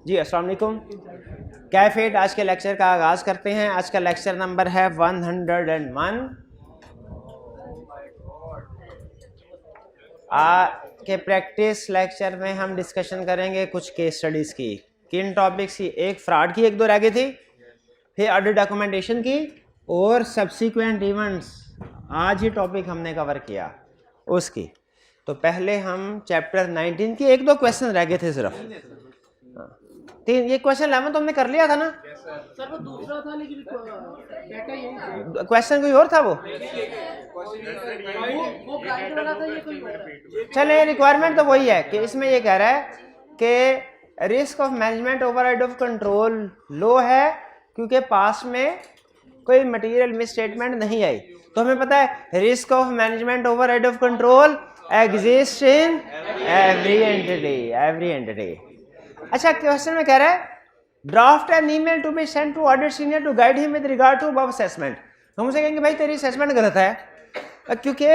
जी अस्सलाम वालेकुम। कैफेट आज के लेक्चर का आगाज़ करते हैं। आज का लेक्चर नंबर है 101। के प्रैक्टिस लेक्चर में हम डिस्कशन करेंगे कुछ केस स्टडीज़ की। किन टॉपिक्स की? एक फ्रॉड की, एक दो रह गई थी, फिर ऑडिट डॉक्यूमेंटेशन की और सब्सिक्वेंट इवेंट्स। आज ही टॉपिक हमने कवर किया उसकी। तो पहले हम चैप्टर 19 की एक दो क्वेश्चन रह गए थे सिर्फ। तीन, ये क्वेश्चन 11 तो हमने कर लिया था ना सर? वो दूसरा था लेकिन क्वेश्चन कोई और था। वो गाइड वाला था, ये कोई और है। चले, रिक्वायरमेंट तो वही है कि इसमें ये कह रहा है कि risk of management override of control low है क्योंकि पास में कोई मटेरियल मिसस्टेटमेंट नहीं आई। तो हमें पता है risk of management override of control exist in every entity. अच्छा, क्वेश्चन में कह रहा है draft an email to be sent to audit senior to guide him with regard to above assessment. हम उसे कहेंगे भाई तेरी असेसमेंट गलत है क्योंकि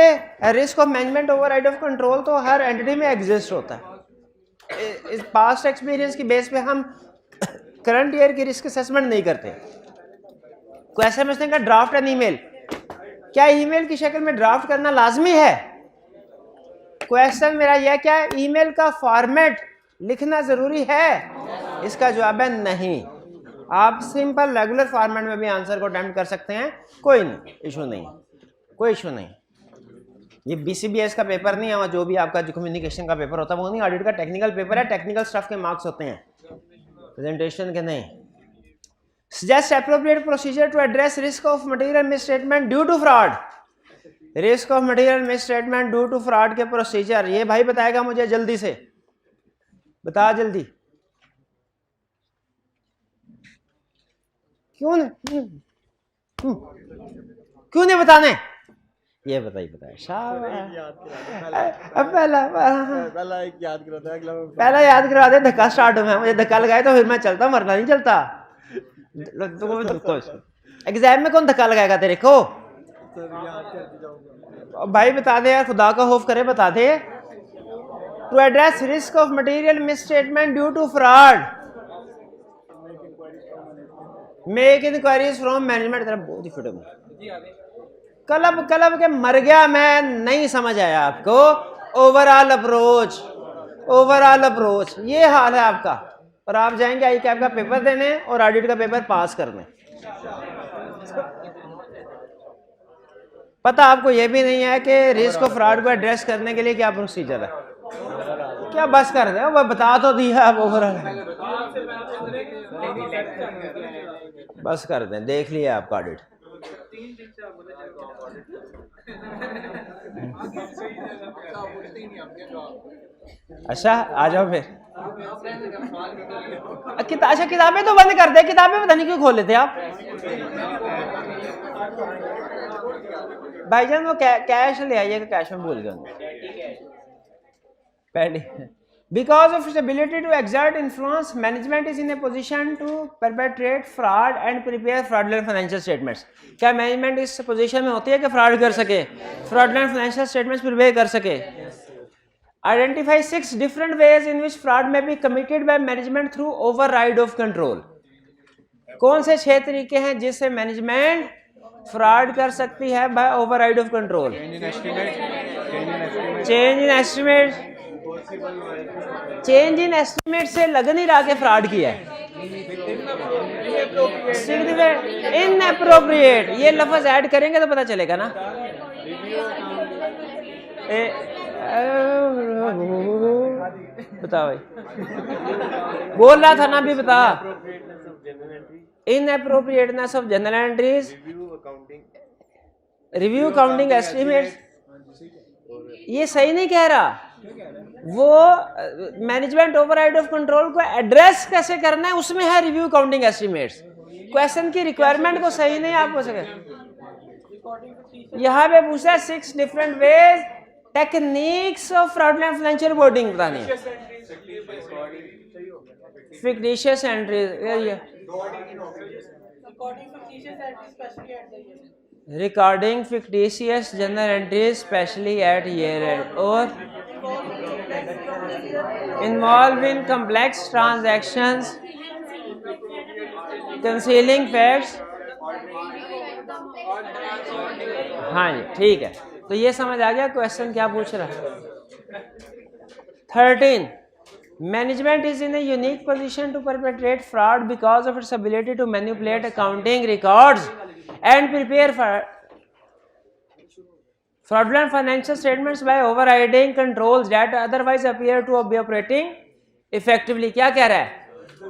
risk of management override of control तो हर एंटिटी में एग्जिस्ट होता है। इस पास्ट एक्सपीरियंस की बेस पे हम करंट ईयर की रिस्क असेसमेंट नहीं करते। क्वेश्चन में उसने कहा ड्राफ्ट एन ईमेल। क्या ईमेल की शक्ल में ड्राफ्ट करना लाजमी है? क्वेश्चन मेरा यह, क्या ईमेल का फॉर्मेट लिखना जरूरी है? इसका जवाब है नहीं। आप सिंपल रेगुलर फॉर्मेट में भी आंसर को अटेम्प्ट कर सकते हैं, कोई नहीं, इशू नहीं, कोई इशू नहीं। ये BCBS का पेपर नहीं है, जो भी आपका जो कम्युनिकेशन का पेपर होता है वो नहीं, ऑडिट का टेक्निकल पेपर है। टेक्निकल स्टफ के मार्क्स होते हैं, प्रेजेंटेशन के नहीं। Suggest appropriate procedure to address risk of material misstatement due to fraud. Risk of material misstatement due to fraud के प्रोसीजर ये भाई बताएगा मुझे, जल्दी से बता, जल्दी। क्यों नहीं बताने? ये बताइए पहला याद करवा दे। धक्का स्टार्ट हो, मुझे धक्का लगाए तो फिर मैं चलता, मरना नहीं चलता। एग्जाम में कौन धक्का लगाएगा तेरे को? भाई बता दे यार, खुदा का खौफ करे, बता दे। To address risk of material misstatement due to fraud, make inquiries from management. तरफ बहुत ही फिट कलब के मर गया मैं, नहीं समझ आया आपको। ओवरऑल अप्रोच ये हाल है आपका। और आप जाएंगे आई कैप का पेपर देने और ऑडिट का पेपर पास करने। पता आपको ये भी नहीं है कि रिस्क ऑफ फ्रॉड को एड्रेस करने के लिए क्या प्रोसीजर है। क्या बस कर दे, वो बता तो दिया। अब ओवरऑल बस कर दें, देख लिया आपका ऑडिट। अच्छा आ जाओ फिर। अच्छा किताबें तो बंद कर दे, किताबें पता नहीं क्यों खोल लेते आप भाईजान। वो कैश ले आइएगा, कैश में भूल गए पहले। Because of its ability to exert influence, management is in a position to perpetrate fraud and prepare fraudulent financial statements. क्या मैनेजमेंट इस पोजीशन में होती है कि फ्रॉड कर सके, fraudulent financial statements प्रिपेयर कर सके? Identify 6 different ways in which fraud may be committed by management through override of control. कौन से 6 तरीके हैं जिससे मैनेजमेंट फ्रॉड कर सकती है by override of control? Change in estimate. Change in estimate से लग नहीं रहा कि फ्रॉड किया है। इनएप्रोप्रिएट ये लफ्ज ऐड करेंगे तो पता चलेगा ना। बता भाई, बोल रहा था ना अभी, बता। Inappropriateness of general entries, review counting estimates. ये सही नहीं कह रहा। वो मैनेजमेंट ओवरराइड ऑफ कंट्रोल को एड्रेस कैसे करना है उसमें है रिव्यू काउंटिंग एस्टिमेट्स। क्वेश्चन की रिक्वायरमेंट को सही नहीं आप हो सके। यहाँ पे पूछा है 6 different ways techniques of fraudulent financial reporting बतानी है। Fictitious entries, recording fictitious general entries specially at year end, और involved in complex transactions, concealing facts। हाँ जी ठीक है, तो ये समझ आ गया क्वेश्चन क्या पूछ रहा है। 13 Management is in a unique position to perpetrate fraud because of its ability to manipulate accounting records and prepare for fraudulent financial statements by overriding controls that otherwise appear to be operating effectively। क्या कह रहा है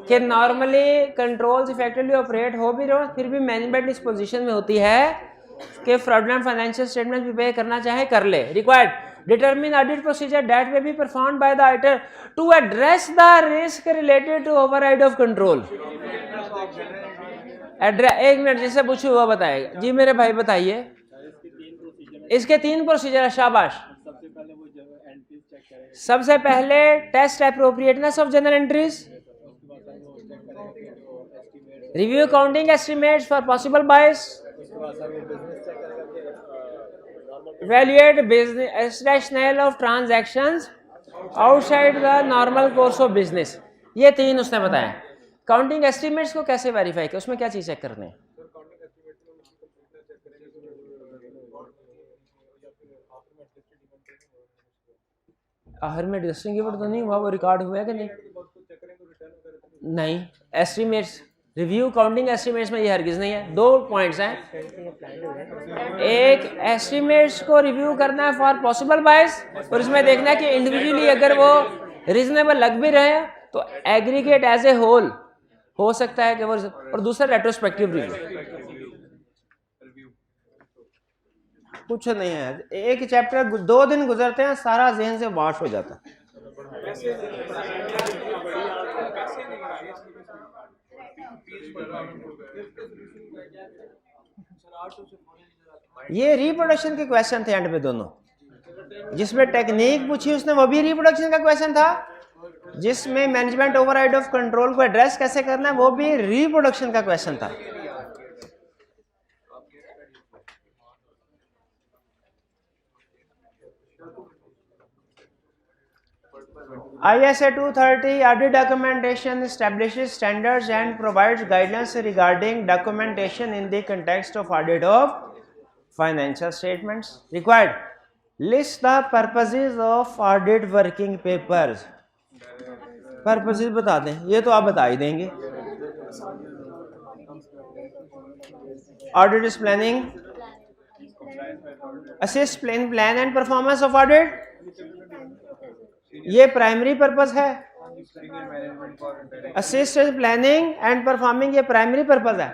कि normally controls effectively operate हो भी रहे, फिर भी मैनेजमेंट इस पोजीशन में होती है कि फ्रॉडुलेंट फाइनेंशियल स्टेटमेंट प्रिपेयर करना चाहे कर ले। Required determine audit procedure that may be performed by the auditor to address the risk related to override of control। एक मिनट, जिससे पूछू हुआ बताएगा जी। मेरे भाई बताइए, इसके 3 प्रोसीजर है। शाबाश। सबसे पहले test appropriateness of general entries, review counting estimates for possible bias, evaluate business rationale of transactions outside the normal course of business। ये 3 उसने बताया। काउंटिंग एस्टिमेट्स को कैसे वेरीफाई किया, उसमें क्या चीज चेक करनी है? आखिर में एडजस्टिंग गिवन तो नहीं हुआ, वो रिकॉर्ड हुआ है कि नहीं? नहीं। एस्टिमेट्स, रिव्यू काउंटिंग एस्टिमेट्स में ये हरगिज नहीं है। 2 पॉइंट्स हैं। एक, एस्टिमेट्स को रिव्यू करना है फॉर पॉसिबल बायस, और इसमें देखना है कि इंडिविजुअली अगर वो रीजनेबल लग भी रहे हैं तो एग्रीगेट एज ए होल हो सकता है कि वो, और दूसरा रेट्रोस्पेक्टिव रिव्यू। कुछ नहीं है, एक चैप्टर 2 दिन गुजरते हैं, सारा जहन से वॉश हो जाता है। ये रिप्रोडक्शन के क्वेश्चन थे एंड पे दोनों। जिसमें टेक्निक पूछी उसने वो भी रिप्रोडक्शन का क्वेश्चन था, जिसमें मैनेजमेंट ओवरराइड ऑफ कंट्रोल को एड्रेस कैसे करना है वो भी रिप्रोडक्शन का क्वेश्चन था। ISA 230 audit documentation establishes standards and provides guidance regarding documentation in the context of audit of financial statements। Required list the purposes of audit working papers। purposes बता दें, ये तो आप बता ही देंगे। audit is planning, assist plan and performance of audit, ये primary purpose है। Assist planning and performing, ये प्राइमरी पर्पस है।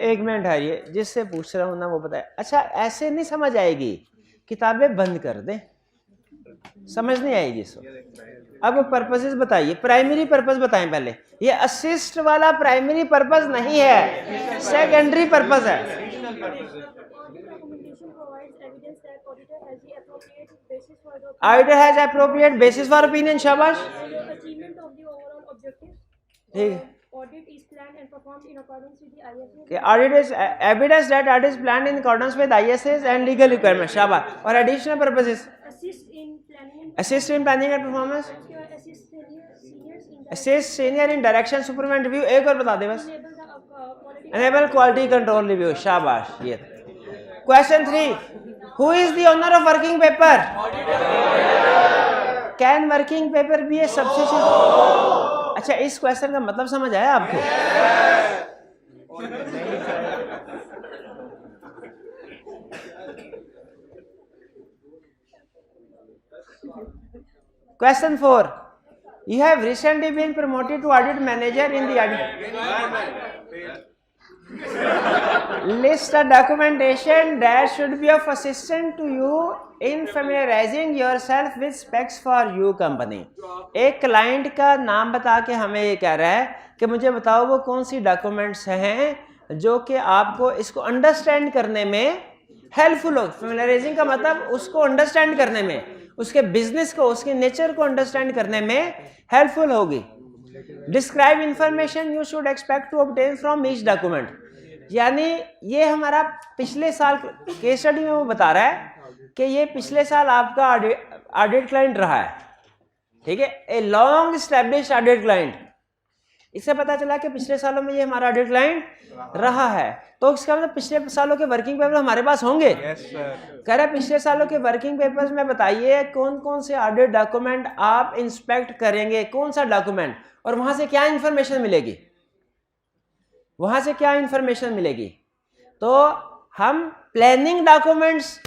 एक मिनट है, ये जिससे पूछ रहा हूं ना वो बताए। अच्छा, ऐसे नहीं समझ आएगी, किताबें बंद कर दें, समझ नहीं आएगी इसको। अब पर्पसेस बताइए, प्राइमरी पर्पस बताएं पहले। ये असिस्ट वाला प्राइमरी पर्पस नहीं है, सेकेंडरी पर्पस है। Auditor has appropriate basis for opinion. शाबाश, ठीक है। Audit is planned and performed in accordance with the ISAs। Audit is evidence that audit is planned in accordance with ISAs and legal requirements। शाबाश। और additional purposes, assist in planning and performance, assist senior in direction, supervision, review। एक और बता दे बस, enable quality control review। शाबाश। ये question 3, who is the owner of working paper? Can working paper be a substitute? अच्छा, इस question का मतलब समझ आया आपको? Question 4, you have recently been promoted to audit manager in the audit। List the documentation that should be of assistance to you in familiarizing yourself with specs for you company। एक client का नाम बता के हमें ये कह रहा है कि मुझे बताओ वो कौन सी डॉक्यूमेंट्स हैं जो कि आपको इसको अंडरस्टैंड करने में हेल्पफुल हो। फेमिलियराइजिंग का मतलब उसको अंडरस्टैंड करने में, उसके बिजनेस को, उसके नेचर को अंडरस्टैंड करने में हेल्पफुल होगी। Describe information you should expect to obtain from each document, यानी ये हमारा पिछले साल केस स्टडी में वो बता रहा है कि ये पिछले साल आपका ऑडिट क्लाइंट रहा है, ठीक है, a long established audit client. इससे पता चला कि पिछले सालों में ये हमारा ऑडिट क्लाइंट रहा है, तो इसका मतलब पिछले सालों के वर्किंग पेपर हमारे पास होंगे। कह रहे पिछले सालों के वर्किंग पेपर्स में बताइए कौन कौन से ऑडिट डॉक्यूमेंट आप इंस्पेक्ट करेंगे, कौन सा डॉक्यूमेंट, और वहां से क्या इंफॉर्मेशन मिलेगी, वहां से क्या इंफॉर्मेशन मिलेगी। तो हम प्लानिंग डॉक्यूमेंट्स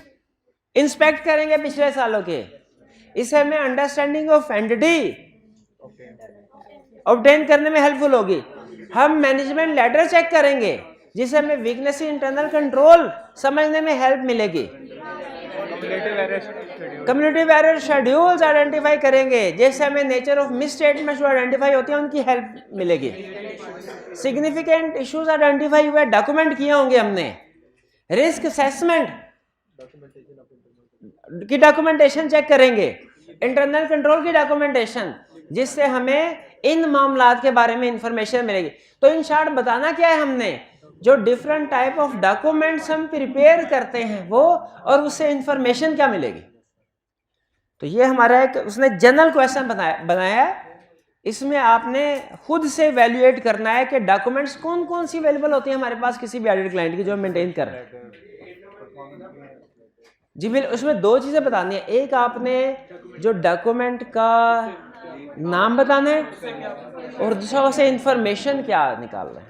इंस्पेक्ट करेंगे पिछले सालों के, इससे हमें अंडरस्टैंडिंग ऑफ एंटिटी ऑब्टेन करने में हेल्पफुल होगी। हम मैनेजमेंट लेटर चेक करेंगे जिससे हमें वीकनेस इंटरनल कंट्रोल समझने में हेल्प मिलेगी। कम्युनिटी एरर शेड्यूल्स आइडेंटिफाई करेंगे जिससे हमें नेचर ऑफ मिस स्टेटमेंट्स जो आइडेंटिफाई होती हैं उनकी हेल्प मिलेगी। सिग्निफिकेंट इश्यूज आइडेंटिफाई हुए डॉक्यूमेंट किए होंगे हमने। रिस्क असेसमेंट की डॉक्यूमेंटेशन चेक करेंगे, इंटरनल कंट्रोल की डॉक्यूमेंटेशन, जिससे हमें इन मामलात के बारे में इंफॉर्मेशन मिलेगी। तो इन शॉर्ट बताना क्या है हमने, जो डिफरेंट टाइप ऑफ डॉक्यूमेंट्स हम प्रिपेयर करते हैं वो, और उससे इंफॉर्मेशन क्या मिलेगी। तो ये हमारा एक उसने जनरल क्वेश्चन बनाया है, इसमें आपने खुद से इवैल्यूएट करना है कि डॉक्यूमेंट्स कौन कौन सी अवेलेबल होती है हमारे पास किसी भी ऑडिट क्लाइंट की जो हम मेंटेन कर रहे हैं। जी बिल्कुल, उसमें दो चीजें बतानी है, एक आपने जो डॉक्यूमेंट का नाम बताना है और दूसरा उसे इंफॉर्मेशन क्या निकालना है।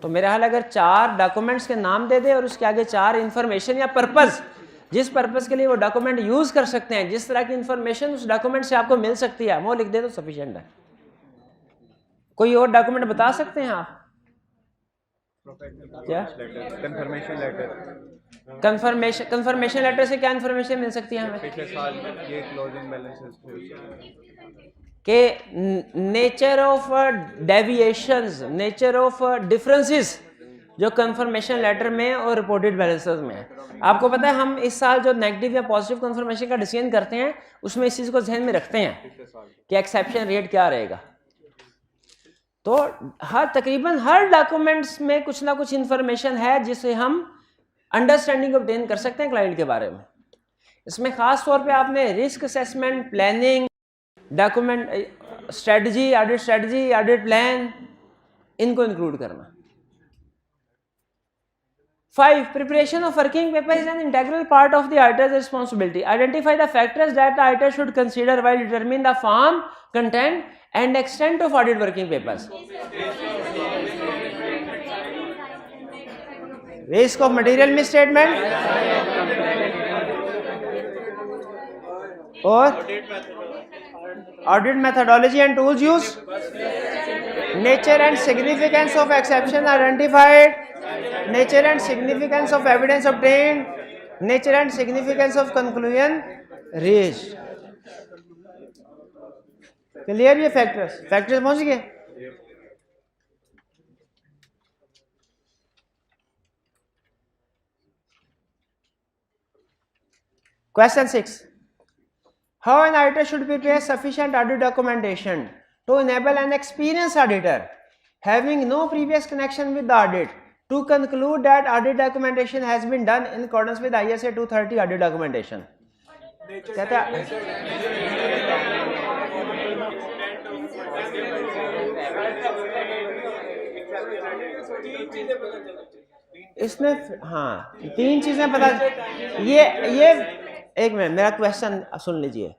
तो मेरा हाल अगर 4 डॉक्यूमेंट्स के नाम दे दे और उसके आगे 4 इंफॉर्मेशन या पर्पस, जिस पर्पस के लिए वो डॉक्यूमेंट यूज कर सकते हैं, जिस तरह की इंफॉर्मेशन उस डॉक्यूमेंट से आपको मिल सकती है, वो लिख दे तो सफिशिएंट है। कोई और डॉक्यूमेंट बता सकते हैं आप? क्या कंफर्मेशन लेटर? कंफर्मेशन लेटर से क्या इंफॉर्मेशन मिल सकती है हमें? पिछले साल ये क्लोजिंग बैलेंसेस के nature of deviations, nature of differences जो कंफर्मेशन लेटर में और रिपोर्टेड बैलेंसेस में है। आपको पता है हम इस साल जो नेगेटिव या पॉजिटिव कंफर्मेशन का डिसीजन करते हैं उसमें इस चीज को ध्यान में रखते हैं कि एक्सेप्शन रेट क्या रहेगा। तो तकरीबन हर डॉक्यूमेंट्स में कुछ ना कुछ इंफॉर्मेशन है जिससे हम अंडरस्टैंडिंग ऑब्टेन कर सकते हैं क्लाइंट के बारे में। इसमें खास तौर पे आपने risk assessment, planning, document strategy, audit plan, इनको इंक्लूड करना। 5. Preparation of working paper is an integral part of the auditor's responsibility. Identify the factors that the auditor should consider while determining the form, content, and extent of audit working papers. Risk of material misstatement or audit methodology and tools used. Nature and significance of exception identified. Nature and significance of evidence obtained. Nature and significance of conclusion reached. Clear? ये factors पहुंच गए। Question 6. How an auditor should prepare sufficient audit documentation to enable an experienced auditor having no previous connection with the audit to conclude that audit documentation has been done in accordance with ISA 230 audit documentation. कहते हैं इसमें, हाँ 3 चीजें पता। ये एक minute, मेरा question सुन लीजिए।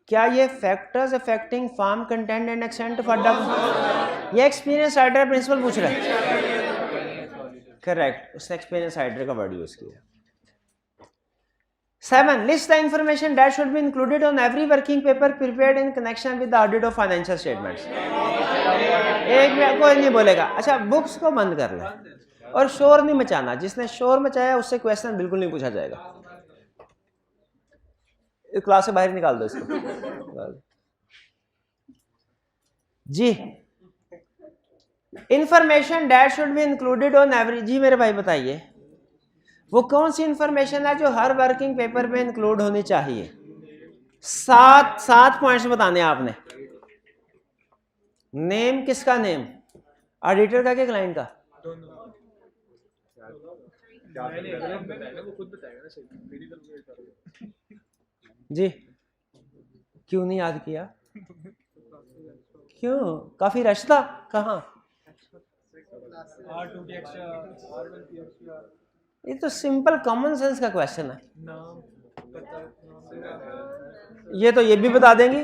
क्या ये factors affecting form content and extent for document, ये एक्सपीरियंस राइटर प्रिंसिपल पूछ रहा है? करेक्ट, उसने एक्सपीरियंस राइटर का वर्ड यूज किया। 7. List the information that should be included on every working paper prepared in connection with the audit of financial statements. एक में कोई नहीं बोलेगा। अच्छा, बुक्स को बंद कर ले और शोर नहीं मचाना। जिसने शोर मचाया उससे क्वेश्चन बिल्कुल नहीं पूछा जाएगा। इस क्लास से बाहर निकाल दो इसको। जी, information that should be included on every. जी मेरे भाई बताइए, वो कौन सी इंफॉर्मेशन है जो हर वर्किंग पेपर पे इंक्लूड होनी चाहिए? 7 पॉइंट्स बताने हैं आपने। नेम किसका नेम, ऑडिटर का क्या क्लाइंट का? जी क्यों नहीं याद किया? क्यों, काफी रश था? कहाँ? ये तो सिंपल कॉमन सेंस का क्वेश्चन है। ये भी बता देंगे?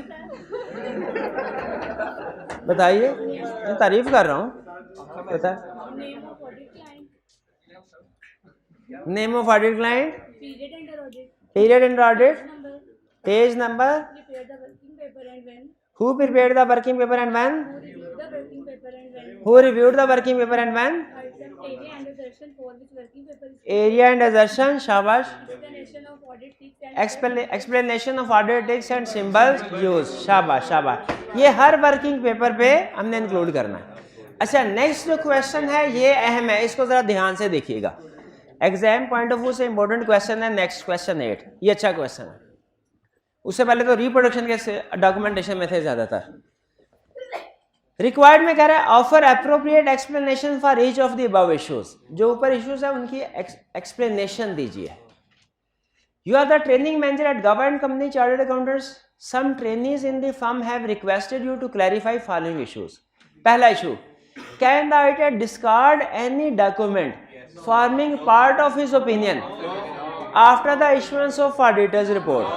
बताइए, मैं तारीफ कर रहा हूँ। पता है name of audit client, period end audit, page number, who prepared the working paper and when, who reviewed the working paper and when, area and assertion, शाबाश, explanation of audit ticks and symbols use, शाबाश शाबाश। ये हर working paper पे हमने include करना है। अच्छा, next जो क्वेश्चन है ये अहम है, इसको जरा ध्यान से देखिएगा, एग्जाम पॉइंट ऑफ व्यू से इंपॉर्टेंट क्वेश्चन है। नेक्स्ट क्वेश्चन 8, ये अच्छा क्वेश्चन है। उससे पहले तो रिप्रोडक्शन के डॉक्यूमेंटेशन में थे ज्यादातर। रिक्वायर्ड में कह रहा है offer appropriate explanation for each of the above issues, जो ऊपर इश्यूज है उनकी एक्सप्लेनेशन दीजिए। You are the training manager at government company chartered accountants. Some trainees in the firm have requested you to clarify following issues. पहला issue, can the auditor discard any document forming part of his opinion after the issuance of auditor's report?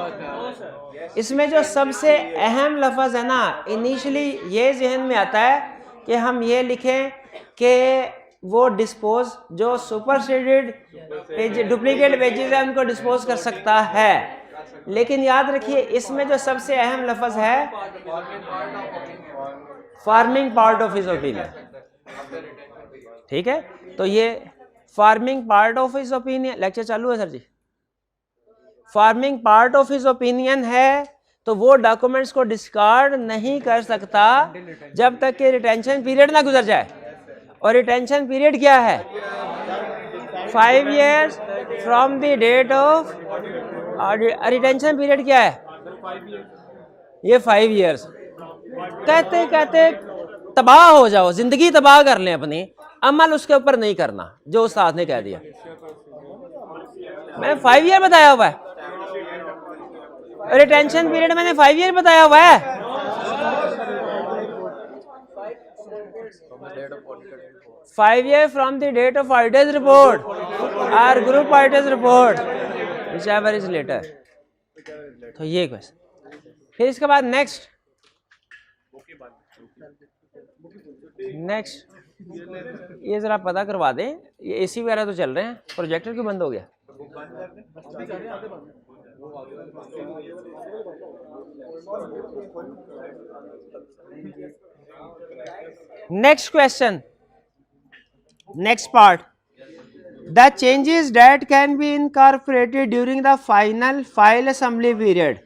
इसमें जो सबसे अहम लफ्ज है ना, initially ये जहन में आता है कि हम ये लिखें कि वो डिस्पोज, जो सुपरसीडेड पेज, डुप्लीकेट पेजेस है उनको डिस्पोज कर सकता है। लेकिन याद रखिए इसमें जो सबसे अहम लफ्ज है forming part of his opinion. ठीक है, तो ये forming part of his opinion, lecture चालू है sir ji. Forming part of his opinion है तो वो डॉक्यूमेंट्स को डिस्कार्ड नहीं कर सकता जब तक कि रिटेंशन पीरियड ना गुजर जाए। और रिटेंशन पीरियड क्या है? 5 years from the date of, retention period क्या है? ये 5 years। कहते कहते तबाह हो जाओ, जिंदगी तबाह कर लें अपनी, अमल उसके ऊपर नहीं करना जो उस्ताद ने कह दिया। मैंने 5 year बताया हुआ है, रिटेंशन पीरियड मैंने 5 year बताया हुआ है। Five years from the date of auditor's report or group auditor's report, whichever is later। तो ये क्वेश्चन। फिर इसके बाद नेक्स्ट ये जरा पता करवा दें, ये एसी वगैरह तो चल रहे हैं, प्रोजेक्टर क्यों बंद हो गया? Next question, next part, the changes that can be incorporated during the final file assembly period,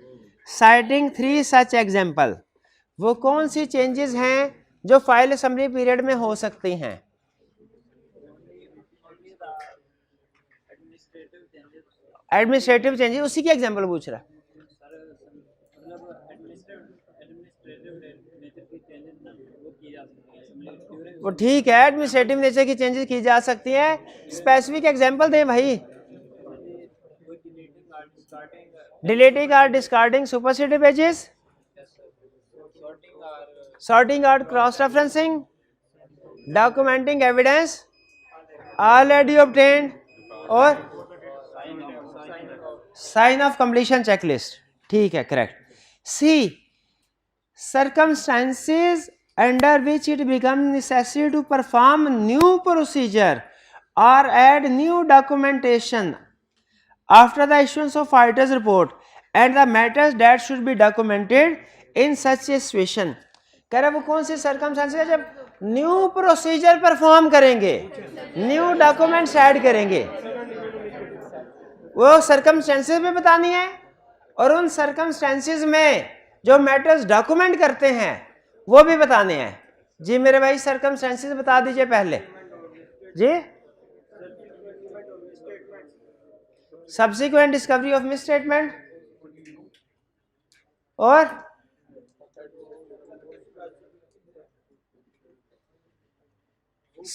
citing 3 such example। वो कौन सी चेंजेस हैं जो फाइल असेंबली पीरियड में हो सकती हैं? एडमिनिस्ट्रेटिव चेंजेस, उसी की एग्जांपल पूछ रहा है। वो ठीक है, एडमिनिस्ट्रेटिव नेचर की चेंजेस की जा सकती हैं, स्पेसिफिक एग्जांपल दें भाई। डिलीटिंग और discarding superseded pages, sorting out cross referencing, documenting evidence already obtained, और साइन ऑफ कंप्लीशन चेकलिस्ट। ठीक है, correct. C, circumstances under which it becomes necessary to perform new procedure or add new documentation after the issuance of auditor's report and the matters that should be documented in such a situation। कह रहा है वो कौन सी circumstances है जब new procedure perform करेंगे, new documents add करेंगे, वो circumstances भी बतानी है और उन circumstances में जो मैटर्स डॉक्यूमेंट करते हैं वो भी बताने हैं। जी मेरे भाई सर्कमस्टेंसेस बता दीजिए पहले जी। Subsequent discovery of misstatement और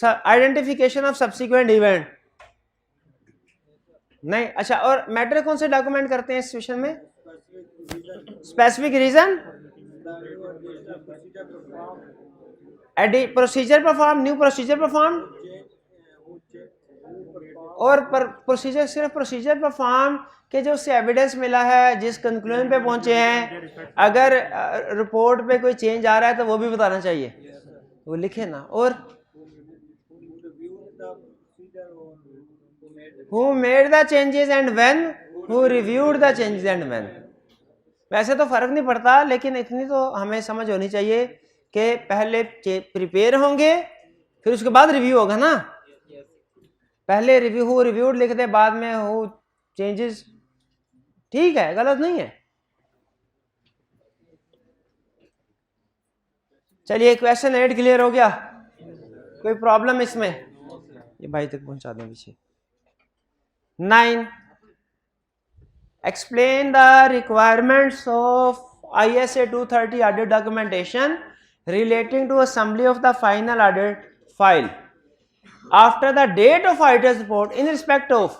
आइडेंटिफिकेशन ऑफ सब्सिक्वेंट इवेंट नहीं। अच्छा, और मैटर कौन से डॉक्यूमेंट करते हैं इस सिचुएशन में? Specific reason, procedure perform, new procedure perform, और प्रोसीजर सिर्फ प्रोसीजर परफॉर्म के जो उससे एविडेंस मिला है, जिस कंक्लूजन पे पहुंचे हैं, अगर रिपोर्ट पे कोई चेंज आ रहा है तो वो भी बताना चाहिए, वो लिखे ना। और who made the changes and when, who reviewed the changes and when। वैसे तो फर्क नहीं पड़ता, लेकिन इतनी तो हमें समझ होनी चाहिए कि पहले प्रिपेयर होंगे फिर उसके बाद रिव्यू होगा ना। पहले रिव्यू हु रिव्यूड लिख दे, बाद में हु चेंजेस, ठीक है, गलत नहीं है। चलिए, क्वेश्चन 8 क्लियर हो गया? कोई प्रॉब्लम इसमें? ये भाई तक पहुंचा दें पीछे। 9, explain the requirements of ISA 230 audit documentation relating to assembly of the final audit file after the date of auditor's report in respect of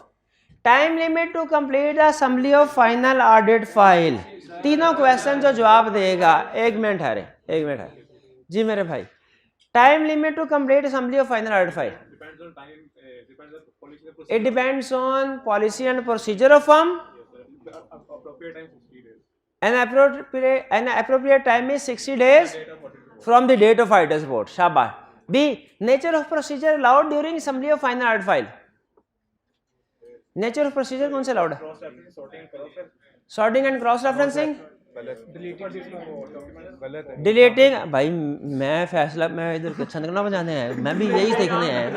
time limit to complete the assembly of final audit file। तीनों question जो जवाब देगा, 1 minute है, 1 minute है जी मेरे भाई। Time limit to complete assembly of final audit file, it depends on policy and procedure of firm। An appropriate time is 60 days from the date of auditor's report। शाबाश। B, nature of procedure allowed during assembly of final audit file। nature of procedure कौन से allowed है? sorting and cross referencing, deleting. भाई मैं फैसला, मैं इधर छंदना बजाने आया, मैं भी यही देखने आया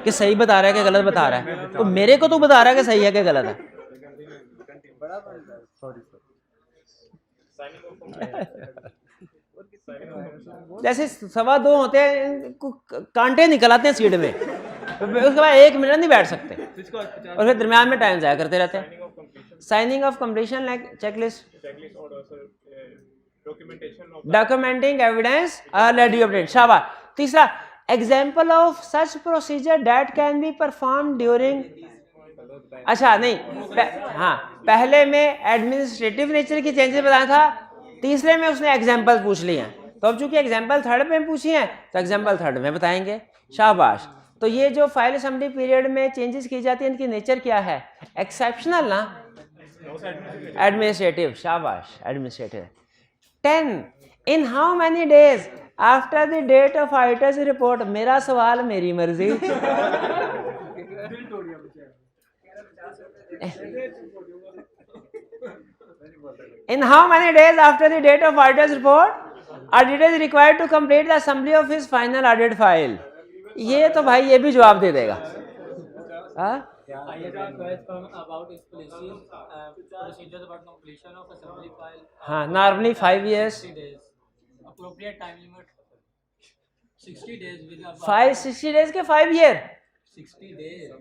कि सही बता रहा है कि गलत बता रहा है, तो मेरे को तो बता रहा है कि सही है कि गलत है। जैसे 2:15 होते हैं, कांटे निकल आते हैं सीट में, उसके बाद 1 मिनट नहीं बैठ सकते और फिर दरम्यान में टाइम जाया करते रहते हैं। Signing off completion like checklist, documenting evidence already obtained. शाबाश। तीसरा, example of such procedure that can be perform during. अच्छा नहीं, हाँ, पहले में एडमिनिस्ट्रेटिव नेचर की चेंजेस बताया था, तीसरे में उसने एग्जांपल पूछ लिए हैं, तो अब चूंकि एग्जांपल 3rd में पूछी हैं तो एग्जांपल 3rd में बताएंगे। शाबाश। तो ये जो फाइल असेंबली पीरियड में चेंजेस की जाती है, इनकी नेचर क्या है? एक्सेप्शनल ना, एडमिनिस्ट्रेटिव। शाबाश, administrative. 10, in how many days after the date of auditor's report. मेरा सवाल, मेरी मर्जी। In how many days after the date of auditor's report auditor is required to complete the assembly of his final audit file. ये तो भाई ये भी जवाब दे देगा। हाँ, हाँ, नॉर्मली 5 years, 60 days के 5 year,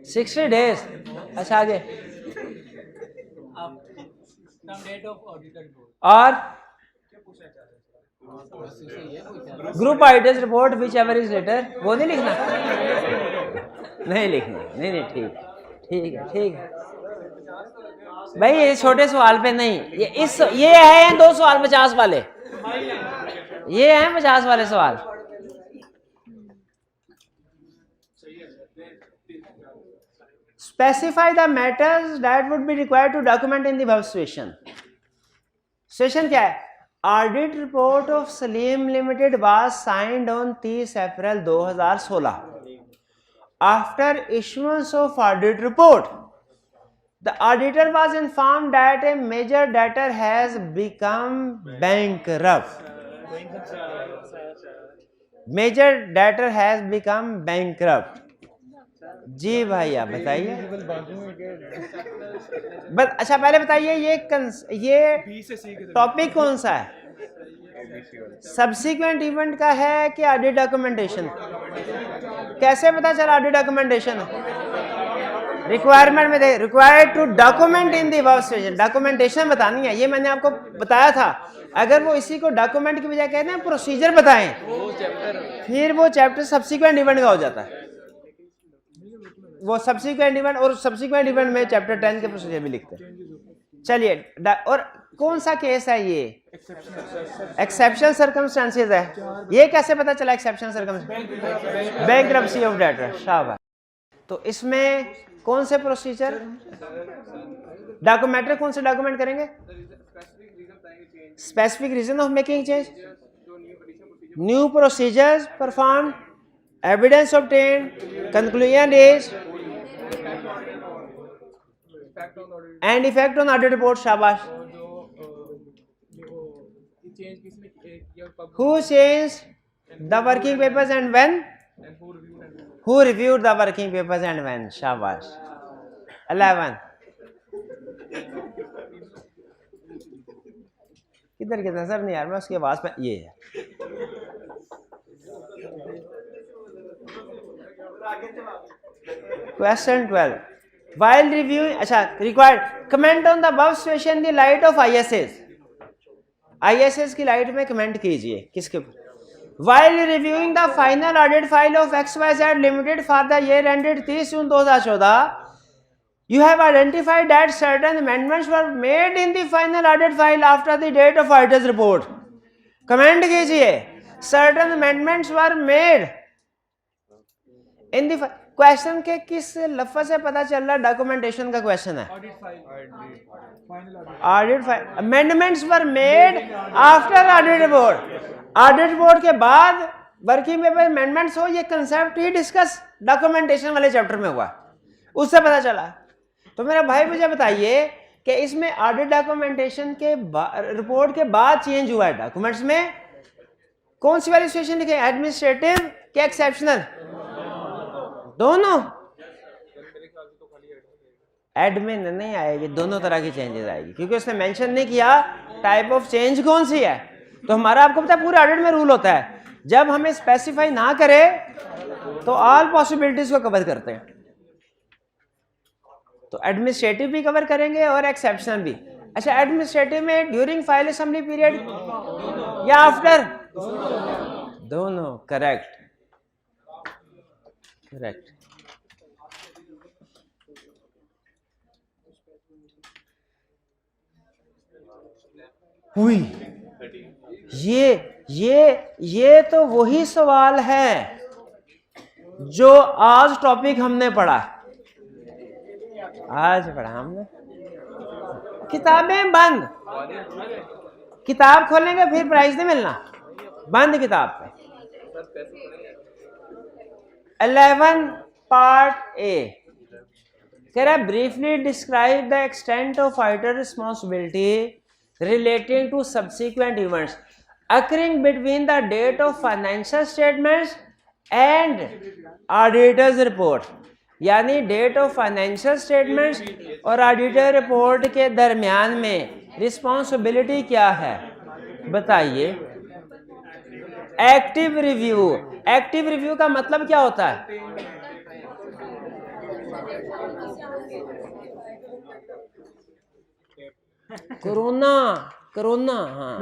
60 days। अच्छा, आगे। और group auditor's report whichever is later, वो नहीं लिखना, नहीं लिखना, नहीं, ठीक है भाई। ये छोटे सवाल पे नहीं, ये है 2 सवाल 50 वाले, ये हैं 50 वाले सवाल। Specify the matters that would be required to document in the above situation. Situation क्या है? Audit report of Salim limited was signed on 30 April 2016। After issuance of audit report, the auditor was informed that a major debtor has become bankrupt। major debtor has become bankrupt। जी भाई, आप बताइए। अच्छा, पहले बताइए ये topic कौन सा है? सब्सिक्वेंट इवेंट का है कि ऑडिट डॉक्यूमेंटेशन? कैसे पता चला ऑडिट डॉक्यूमेंटेशन? रिक्वायरमेंट में दे, required to document in the above situation, documentation बतानी है। ये मैंने आपको बताया था, अगर वो इसी को डॉक्यूमेंट की बजाय कहते हैं प्रोसीजर बताएं, फिर वो चैप्टर सब्सिक्वेंट इवेंट का हो जाता है। वो सब्सिक्वेंट इवेंट, और सब्सिक्वेंट इवेंट में चैप्टर 10 के प्रोसीजर भी लिखते हैं। चलिए, और कौन सा केस है ये? एक्सेप्शनल सर्कमस्टेंसेस है। ये कैसे पता चला exceptional circumstances? Bankruptcy of debtor. शाबाश। तो इसमें कौन से प्रोसीजर, डॉक्यूमेंट्री कौन से डॉक्यूमेंट करेंगे? Specific reason of making change, new procedures perform, evidence obtained, conclusion reached and effect on audit report. शाबाश। Who changed the working papers and when? Who reviewed the working papers and when? शाबाश। 11 किधर किधर sir नहीं यार, मैं उसकी आवाज पे ये है। Question 12 while reviewing, अच्छा, required comment on the above situation in the light of ISS। ISS की लाइट में कमेंट कीजिए किसके ऊपर? While reviewing the final audit file of XYZ Limited for the year ended 30 June 2014, you have identified that certain amendments were made in the final audit file after the date of auditor's report। Comment कीजिए, certain amendments were made in the question के किस लफ्ज से पता चल रहा documentation का question है? Audit file. Amendments were made after audit report. Audit report के बाद वर्किंग पेपर अमेंडमेंट्स हो, ये कंसेप्ट ही डिस्कस डॉक्यूमेंटेशन वाले चैप्टर में हुआ, उससे पता चला। तो मेरा भाई मुझे बताइए कि इसमें ऑडिट डॉक्यूमेंटेशन के रिपोर्ट के बाद चेंज हुआ है डॉक्यूमेंट्स में, कौन सी वाली सिचुएशन लिखे? एडमिनिस्ट्रेटिव क्या एक्सेप्शनल? दोनों। एडमिन नहीं आएगी, दोनों तरह की चेंजेस आएगी, क्योंकि उसने मेंशन नहीं किया टाइप ऑफ चेंज कौन सी है। तो हमारा आपको पता है पूरे ऑडिट में रूल होता है, जब हमें स्पेसिफाई ना करे तो ऑल पॉसिबिलिटीज को कवर करते हैं। तो एडमिनिस्ट्रेटिव भी कवर करेंगे और एक्सेप्शनल भी। अच्छा, एडमिनिस्ट्रेटिव में ड्यूरिंग फाइल असेंबली पीरियड या आफ्टर? दोनों। Correct correct. हुई। ये तो वही सवाल है जो आज टॉपिक हमने पढ़ा, हमने। किताबें बंद, किताब खोलेंगे फिर प्राइज नहीं मिलना, बंद किताब पे। 11 पार्ट ए कह रहा है briefly describe the extent of auditor responsibility relating to subsequent events occurring between the date of financial statements and auditor's report। यानी डेट ऑफ फाइनेंशियल स्टेटमेंट्स और ऑडिटर रिपोर्ट के दरमियान में रिस्पॉन्सिबिलिटी क्या है बताइए। Active review. एक्टिव रिव्यू का मतलब क्या होता है? कोरोना हाँ।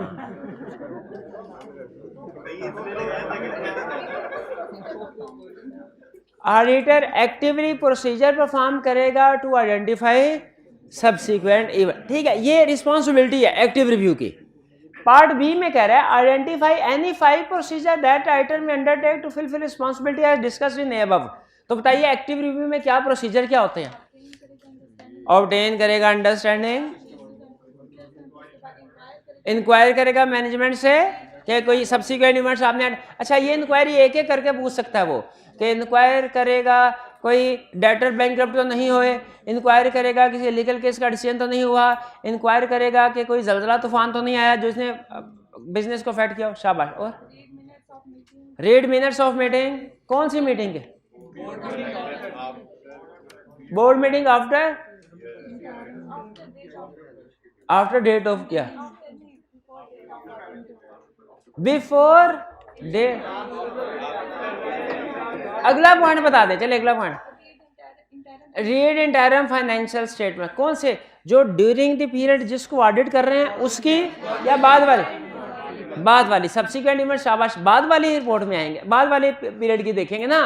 ऑडिटर एक्टिवली प्रोसीजर परफॉर्म करेगा टू आइडेंटिफाई सब्सिक्वेंट इवेंट। ठीक है, ये रिस्पॉन्सिबिलिटी है एक्टिव रिव्यू की। पार्ट बी में कह रहा है identify any 5 procedure that auditor may undertake to fulfil responsibility as discussed in above. तो बताइए एक्टिव रिव्यू में क्या प्रोसीजर क्या होते हैं? ऑब्टेन करेगा अंडरस्टैंडिंग, इंक्वायर करेगा मैनेजमेंट से कि कोई सब्सिक्वेंट इवेंट्स आपने। अच्छा, ये इंक्वायरी एक एक करके पूछ सकता है वो, कि इंक्वायर करेगा कोई डेटर बैंकरप्ट तो नहीं हुए, इंक्वायर करेगा किसी लीगल केस का डिसीजन तो नहीं हुआ, इंक्वायर करेगा कि कोई जलजला तूफान तो नहीं आया जिसने बिजनेस को अफेक्ट किया। शाबाश। और रीड मिनट्स ऑफ मीटिंग। कौन सी मीटिंग है? Board meeting after date of क्या? Before day. अगला पॉइंट बता दे, चले अगला point. Read interim financial statement. कौन से? जो ड्यूरिंग द पीरियड जिसको ऑडिट कर रहे हैं उसकी या बाद वाले? बाद वाली सब्सिक्वेंट इवेंट, शाबाश, बाद वाली रिपोर्ट में आएंगे, बाद वाले पीरियड की देखेंगे ना,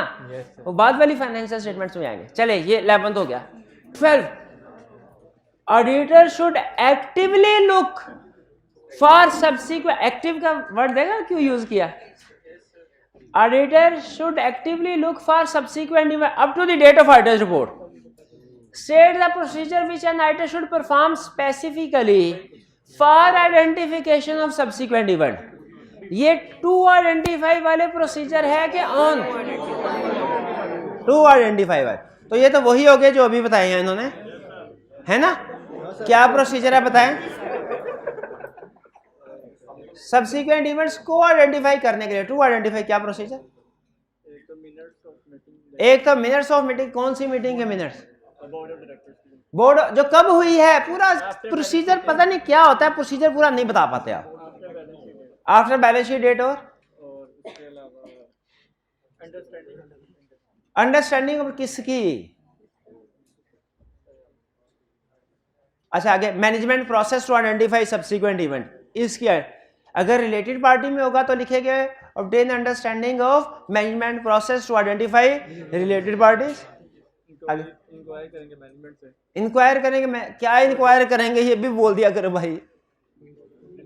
वो बाद वाली फाइनेंशियल स्टेटमेंट्स में आएंगे। चले ये 11 हो गया। 12 auditor should actively look for subsequent, active का वर्ड देगा क्यों यूज किया, auditor should actively look for subsequent event up to the date of auditor's report, state the procedure which an auditor should perform specifically for identification of subsequent event। ये to identify वाले procedure है कि on to identify वाले, तो ये तो वही हो गए जो अभी बताए हैं इन्होंने, है ना। क्या प्रोसीजर है बताएं, सब्सिक्वेंट इवेंट्स को आइडेंटिफाई करने के लिए टू आइडेंटिफाई क्या प्रोसीजर, एक तो मिनट्स ऑफ मीटिंग, कौन सी मीटिंग के मिनट्स, बोर्ड जो कब हुई है, पूरा प्रोसीजर पता नहीं क्या होता है, प्रोसीजर पूरा नहीं बता पाते आप, आफ्टर बैलेंस शीट डेट और अंडरस्टैंडिंग किसकी, अच्छा आगे management process to identify subsequent event, इसकी अगर रिलेटेड पार्टी में होगा तो लिखेंगे obtain understanding of management process to identify related parties. Inquire करेंगे मैनेजमेंट से, इंक्वायर करेंगे, मैं क्या इंक्वायर करेंगे ये भी बोल दिया करो भाई,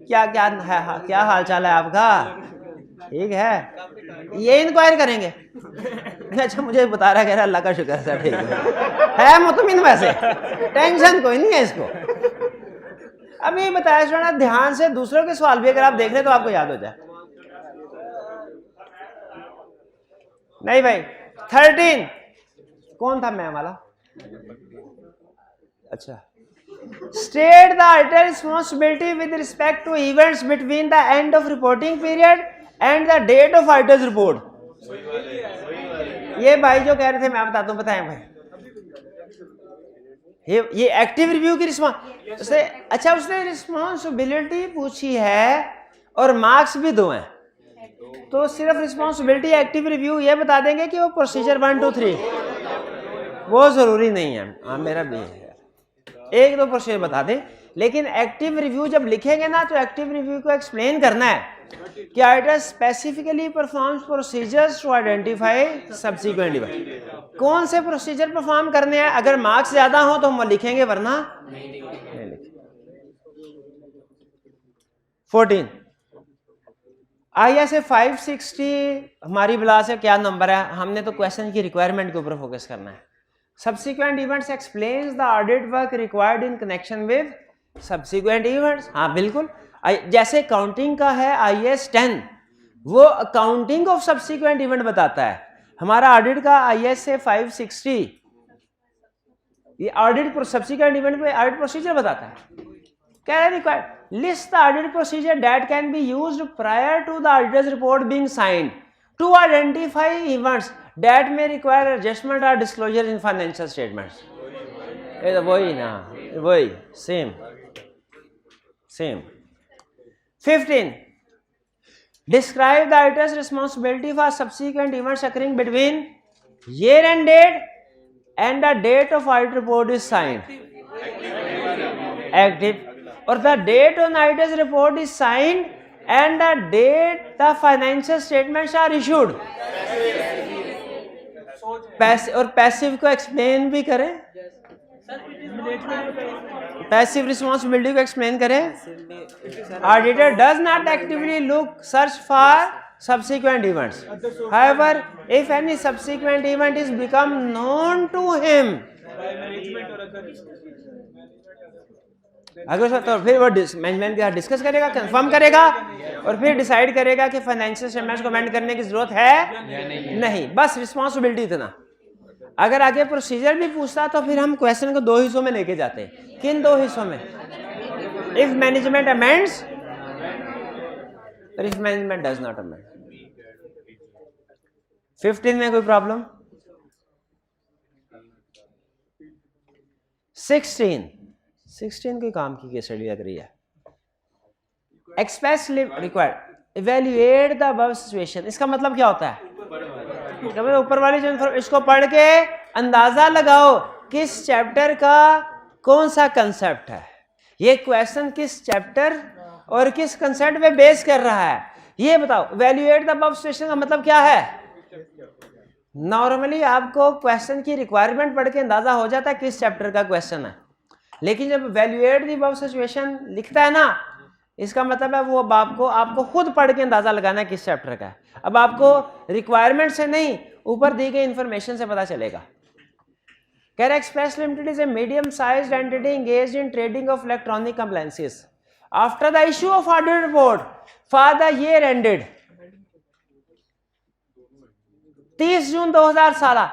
क्या क्या है, क्या हाल चाल है आपका, ठीक है, ये इंक्वायर करेंगे। अच्छा मुझे बता रहा, कह रहा अल्लाह का शुक्र है, ठीक है मुतमिन, वैसे टेंशन कोई नहीं है इसको। अब ये बताया सुना ध्यान से, दूसरों के सवाल भी अगर आप देख रहे तो आपको याद हो जाए। नहीं भाई 13 कौन था मैं वाला, अच्छा, state the auditor responsibility with respect to events between the end of reporting period and the date of auditor's report. ये भाई जो कह रहे थे मैं बताता हूं, बताएं भाई, ये एक्टिव रिव्यू की रिस्पॉन्स, अच्छा उसने रिस्पॉन्सिबिलिटी पूछी है और मार्क्स भी 2 हैं, तो सिर्फ रिस्पॉन्सिबिलिटी एक्टिव रिव्यू ये बता देंगे कि वो प्रोसीजर 1 2 3, वो जरूरी नहीं है। हाँ मेरा भी है, एक दो प्रोसीजर बता दें, लेकिन एक्टिव रिव्यू जब लिखेंगे ना तो एक्टिव रिव्यू को एक्सप्लेन करना है कि auditor specifically performs procedures to identify subsequent event, कौन से प्रोसीजर परफॉर्म करने हैं, अगर मार्क्स ज्यादा हो तो हम लिखेंगे वरना नहीं लिखेंगे। 14 ISA 560 हमारी बिला से क्या नंबर है, हमने तो क्वेश्चन की रिक्वायरमेंट के ऊपर फोकस करना है। Subsequent events explains the audit work required in connection with subsequent events, हाँ बिल्कुल, जैसे अकाउंटिंग का है IAS 10, वो अकाउंटिंग ऑफ सब्सिक्वेंट इवेंट बताता है, हमारा ऑडिट का ISA 560 ये ऑडिट सब्सिक्वेंट इवेंट पे ऑडिट प्रोसीजर बताता है। कह रहे required list the audit procedure that can be used prior to the auditor's report being signed to identify events that may require adjustment और डिस्क्लोजर इन फाइनेंशियल स्टेटमेंट्स। ये तो वही ना, वही same. 15 describe the auditor's responsibility for subsequent events occurring between year end date and the date of audit report is signed. Active. Or the date on auditor's report is signed and the date the financial statements are issued. और passive को explain भी करें, passive responsibility को explain करें। Auditor does not actively look search for subsequent events, however if any subsequent event is become known to him, अगर तो फिर वो मैनेजमेंट के साथ डिस्कस करेगा, कंफर्म करेगा और फिर डिसाइड करेगा कि फाइनेंशियल स्टेटमेंट्स को अमेंड करने की जरूरत है नहीं, बस रिस्पॉन्सिबिलिटी इतना। अगर आगे प्रोसीजर भी पूछता तो फिर हम क्वेश्चन को 2 हिस्सों में लेके जाते हैं। किन 2 हिस्सों में? If management amends, if management does not amend. 15 में कोई प्रॉब्लम? 16 कोई काम की केस स्टडी लग रही है। Express required evaluate the above situation, इसका मतलब क्या होता है? ऊपर वाली जो इसको पढ़ के अंदाजा लगाओ किस चैप्टर का कौन सा कंसेप्ट है। ये क्वेश्चन किस चैप्टर और किस कंसेप्ट पे बेस कर रहा है, ये बताओ। वैल्यूएट द अबव स्टेटमेंट का मतलब क्या है? नॉर्मली आपको क्वेश्चन की रिक्वायरमेंट पढ़ के अंदाजा हो जाता है किस चैप्टर का क्वेश्चन है, लेकिन जब वैल्यूएट द अबव सिचुएशन लिखता है ना, इसका मतलब है वो अब आपको खुद पढ़ के अंदाजा लगाना है किस चैप्टर का है। अब आपको रिक्वायरमेंट से नहीं, ऊपर दी गई इंफॉर्मेशन से पता चलेगा। कह रहा है express limited is a medium sized entity engaged in trading of electronic appliances after the issue of audit report for the year ended 30 जून 2016।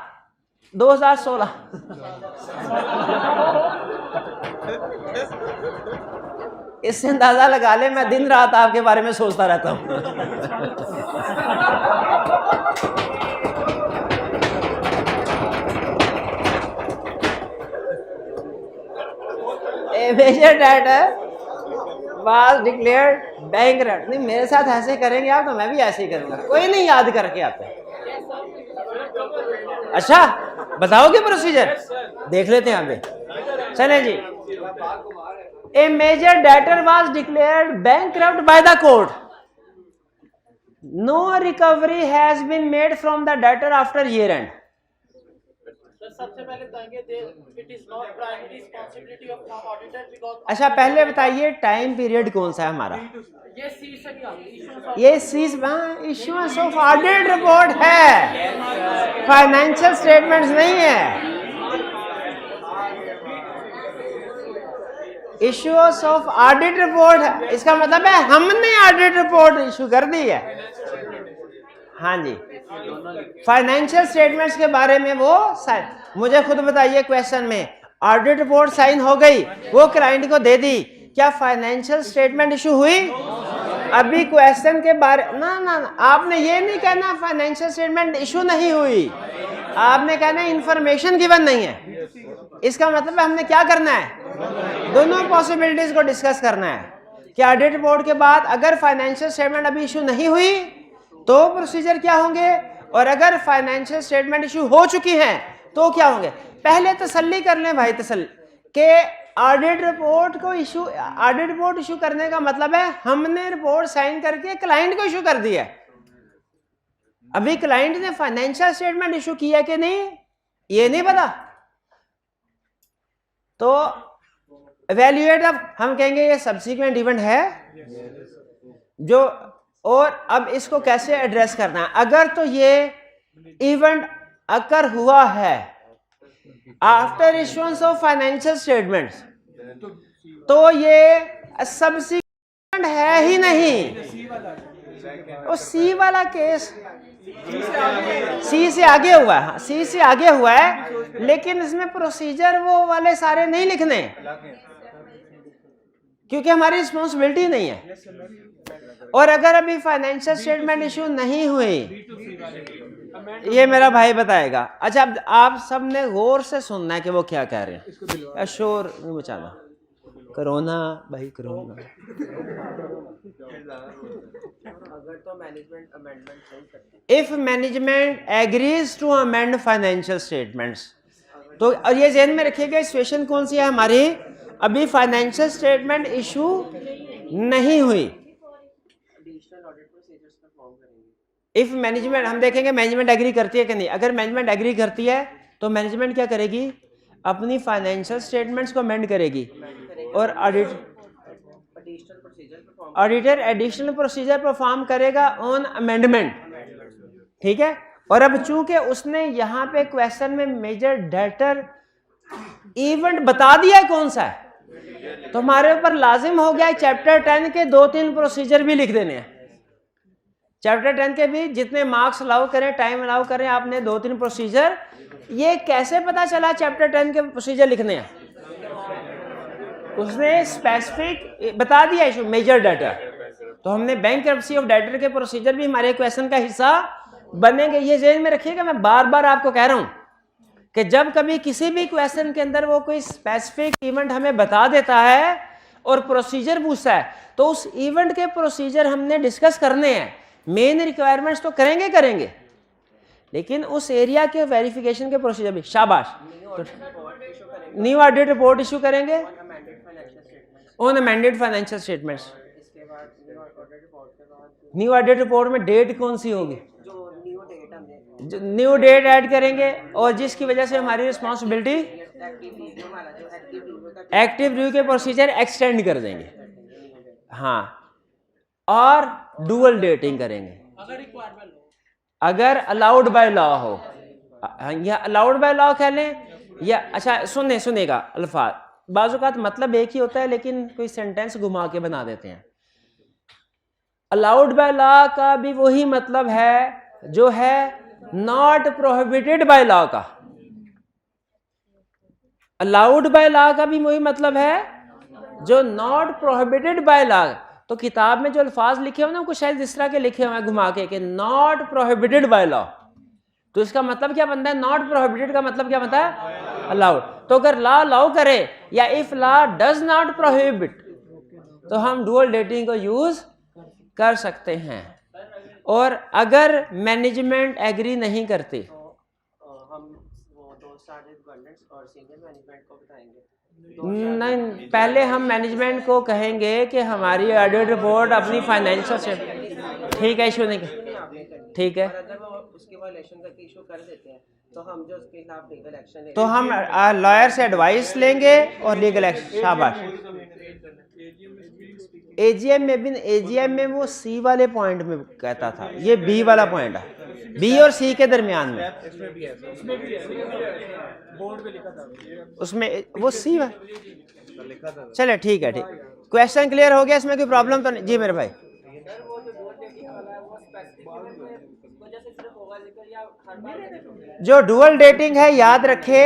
इससे अंदाजा लगा ले मैं दिन रात आपके बारे में सोचता रहता हूं। A major debtor was declared bankrupt। नहीं, मेरे साथ ऐसे करेंगे आप तो मैं भी ऐसे ही करूंगा, कोई नहीं याद करके आते। अच्छा बताओगे प्रोसीजर? देख लेते हैं अभी, चले जी। A major debtor was declared bankrupt by the court. No recovery has been made from the debtor after year end. सबसे पहले बताएंगे it is not primary responsibility of auditor because. अच्छा पहले बताइए टाइम पीरियड कौन सा है हमारा? ये सी से क्या ये इश्यूएंस ऑफ ऑडिट रिपोर्ट है, फाइनेंशियल स्टेटमेंट्स नहीं है। इश्यूएंस ऑफ ऑडिट रिपोर्ट है, इसका मतलब है हमने ऑडिट रिपोर्ट इशू कर दी है। हाँ जी, फाइनेंशियल स्टेटमेंट्स के बारे में वो मुझे खुद बताइए क्वेश्चन में, ऑडिट रिपोर्ट साइन हो गई, वो क्लाइंट को दे दी, क्या फाइनेंशियल स्टेटमेंट इशू हुई? अभी क्वेश्चन के बारे ना, आपने ये नहीं कहना फाइनेंशियल स्टेटमेंट इशू नहीं हुई, आपने कहना इंफॉर्मेशन गिवन नहीं है। इसका मतलब हमने क्या करना है, दोनों पॉसिबिलिटीज को डिस्कस करना है कि ऑडिट रिपोर्ट के बाद अगर फाइनेंशियल स्टेटमेंट अभी इशू नहीं हुई तो प्रोसीजर क्या होंगे, और अगर फाइनेंशियल स्टेटमेंट इशू हो चुकी हैं तो क्या होंगे। पहले तसल्ली कर लें भाई, तसल्ली के ऑडिट रिपोर्ट इशू करने का मतलब है हमने रिपोर्ट साइन करके क्लाइंट को इशू कर दी है। अभी क्लाइंट ने फाइनेंशियल स्टेटमेंट इशू किया कि नहीं ये नहीं पता, तो इवैल्यूएट अब हम कहेंगे ये सब्सीक्वेंट इवेंट है जो, और अब इसको कैसे एड्रेस करना है। अगर तो ये इवेंट अकर हुआ है after issuance of financial statements तो ये सब्सीक्वेंट है ही नहीं। और सी वाला केस सी से आगे हुआ है, सी से आगे हुआ है, लेकिन इसमें प्रोसीजर वो वाले सारे नहीं लिखने क्योंकि हमारी रिस्पॉन्सिबिलिटी नहीं है। और अगर अभी फाइनेंशियल स्टेटमेंट इशू नहीं हुई, ये मेरा भाई बताएगा। अच्छा अब आप सब ने गौर से सुनना है कि वो क्या कह रहे हैं, शोर नहीं मचाना। कोरोना भाई कोरोना। अगर तो मैनेजमेंट अमेंडमेंट चेंज करते हैं, if management agrees to amend financial statements, तो और ये ध्यान में रखिएगा सिचुएशन कौन सी है हमारी, अभी फाइनेंशियल स्टेटमेंट इशू नहीं हुई। एडिशनल ऑडिट प्रोसीजर्स का फॉर्म करेंगे। इफ मैनेजमेंट, हम देखेंगे मैनेजमेंट एग्री करती है कि नहीं। अगर मैनेजमेंट एग्री करती है तो मैनेजमेंट क्या करेगी, अपनी फाइनेंशियल स्टेटमेंट्स को अमेंड करेगी और ऑडिटर एडिशनल प्रोसीजर परफॉर्म करेगा ऑन अमेंडमेंट, ठीक है। और अब चूंकि उसने यहाँ पे क्वेश्चन में मेजर डेटर इवेंट बता दिया कौन सा है, तो हमारे ऊपर लाजिम हो गया चैप्टर 10 के 2-3 प्रोसीजर भी लिख देने हैं। चैप्टर 10 के भी जितने मार्क्स अलाउ करें, टाइम अलाउ करें, आपने 2-3 प्रोसीजर। ये कैसे पता चला चैप्टर 10 के प्रोसीजर लिखने हैं, उसने स्पेसिफिक बता दिया इशू मेजर डेटर, तो हमने बैंक्रप्सी ऑफ डेटर के प्रोसीजर भी हमारे क्वेश्चन का हिस्सा बनेंगे। ये ज़हन में रखिएगा, मैं बार बार आपको कह रहा हूं कि जब कभी किसी भी क्वेश्चन के अंदर वो कोई स्पेसिफिक इवेंट हमें बता देता है और प्रोसीजर पूछता है तो उस इवेंट के प्रोसीजर हमने डिस्कस करने हैं। मेन रिक्वायरमेंट्स तो करेंगे, लेकिन उस एरिया के वेरिफिकेशन के प्रोसीजर भी। शाबाश, न्यू ऑडिट रिपोर्ट इशू करेंगे on amended financial statements. New audit report में डेट कौन सी होगी? जो न्यू डेट हमने जो न्यू डेट ऐड करेंगे और जिसकी वजह से हमारी रिस्पॉन्सिबिलिटी एक्टिव रिव्यू वाला जो एक्टिव रिव्यू का एक्टिव रिव्यू के प्रोसीजर एक्सटेंड कर देंगे। हाँ, और डुअल डेटिंग करेंगे अगर रिक्वायर्ड बाय लॉ, अगर अलाउड बाय लॉ हो, या अलाउड बाय लॉ कह लें, या अच्छा सुनेगा अल्फाज बाज़ मतलब एक ही होता है लेकिन कोई सेंटेंस घुमा के बना देते हैं। अलाउड बाय लॉ का भी वही मतलब है जो है नॉट प्रोहिबिटेड बाय लॉ का। अलाउड बाय लॉ का भी वही मतलब है जो नॉट प्रोहिबिटेड बाय लॉ। तो किताब में जो अल्फाज लिखे हुए ना कुछ शायद इस तरह के लिखे हुए हैं घुमा के कि नॉट प्रोहिबिटेड बाय लॉ, तो इसका मतलब क्या बनता है? नॉट प्रोहिबिटेड का मतलब क्या बनता है? अलाउड। तो अगर लॉ अलाउ करे या if law does not prohibit तो हम डुअल डेटिंग को यूज कर सकते हैं। और अगर मैनेजमेंट एग्री नहीं करती हम वो दो स्टार्टेड गवर्नेंस और सीनियर मैनेजमेंट को बताएंगे। नहीं, पहले हम मैनेजमेंट को कहेंगे कि हमारी ऑडिट रिपोर्ट अपनी फाइनेंशियल से ठीक है, इशू नहीं ठीक है, और अगर वो उसके वायलेशन करके इशू कर देते हैं तो हम जो उसके खिलाफ लीगल एक्शन लेंगे। तो हम लॉयर से एडवाइस लेंगे और लीगल एक्शन। शाबाश। एजीएम में वो सी वाले पॉइंट में कहता था, ये बी वाला पॉइंट है, बी और सी के दरमियान में उसमें वो सी चले ठीक है, ठीक। क्वेश्चन क्लियर हो गया? इसमें कोई प्रॉब्लम तो नहीं? जी मेरे भाई। जो डुअल डेटिंग है याद रखे,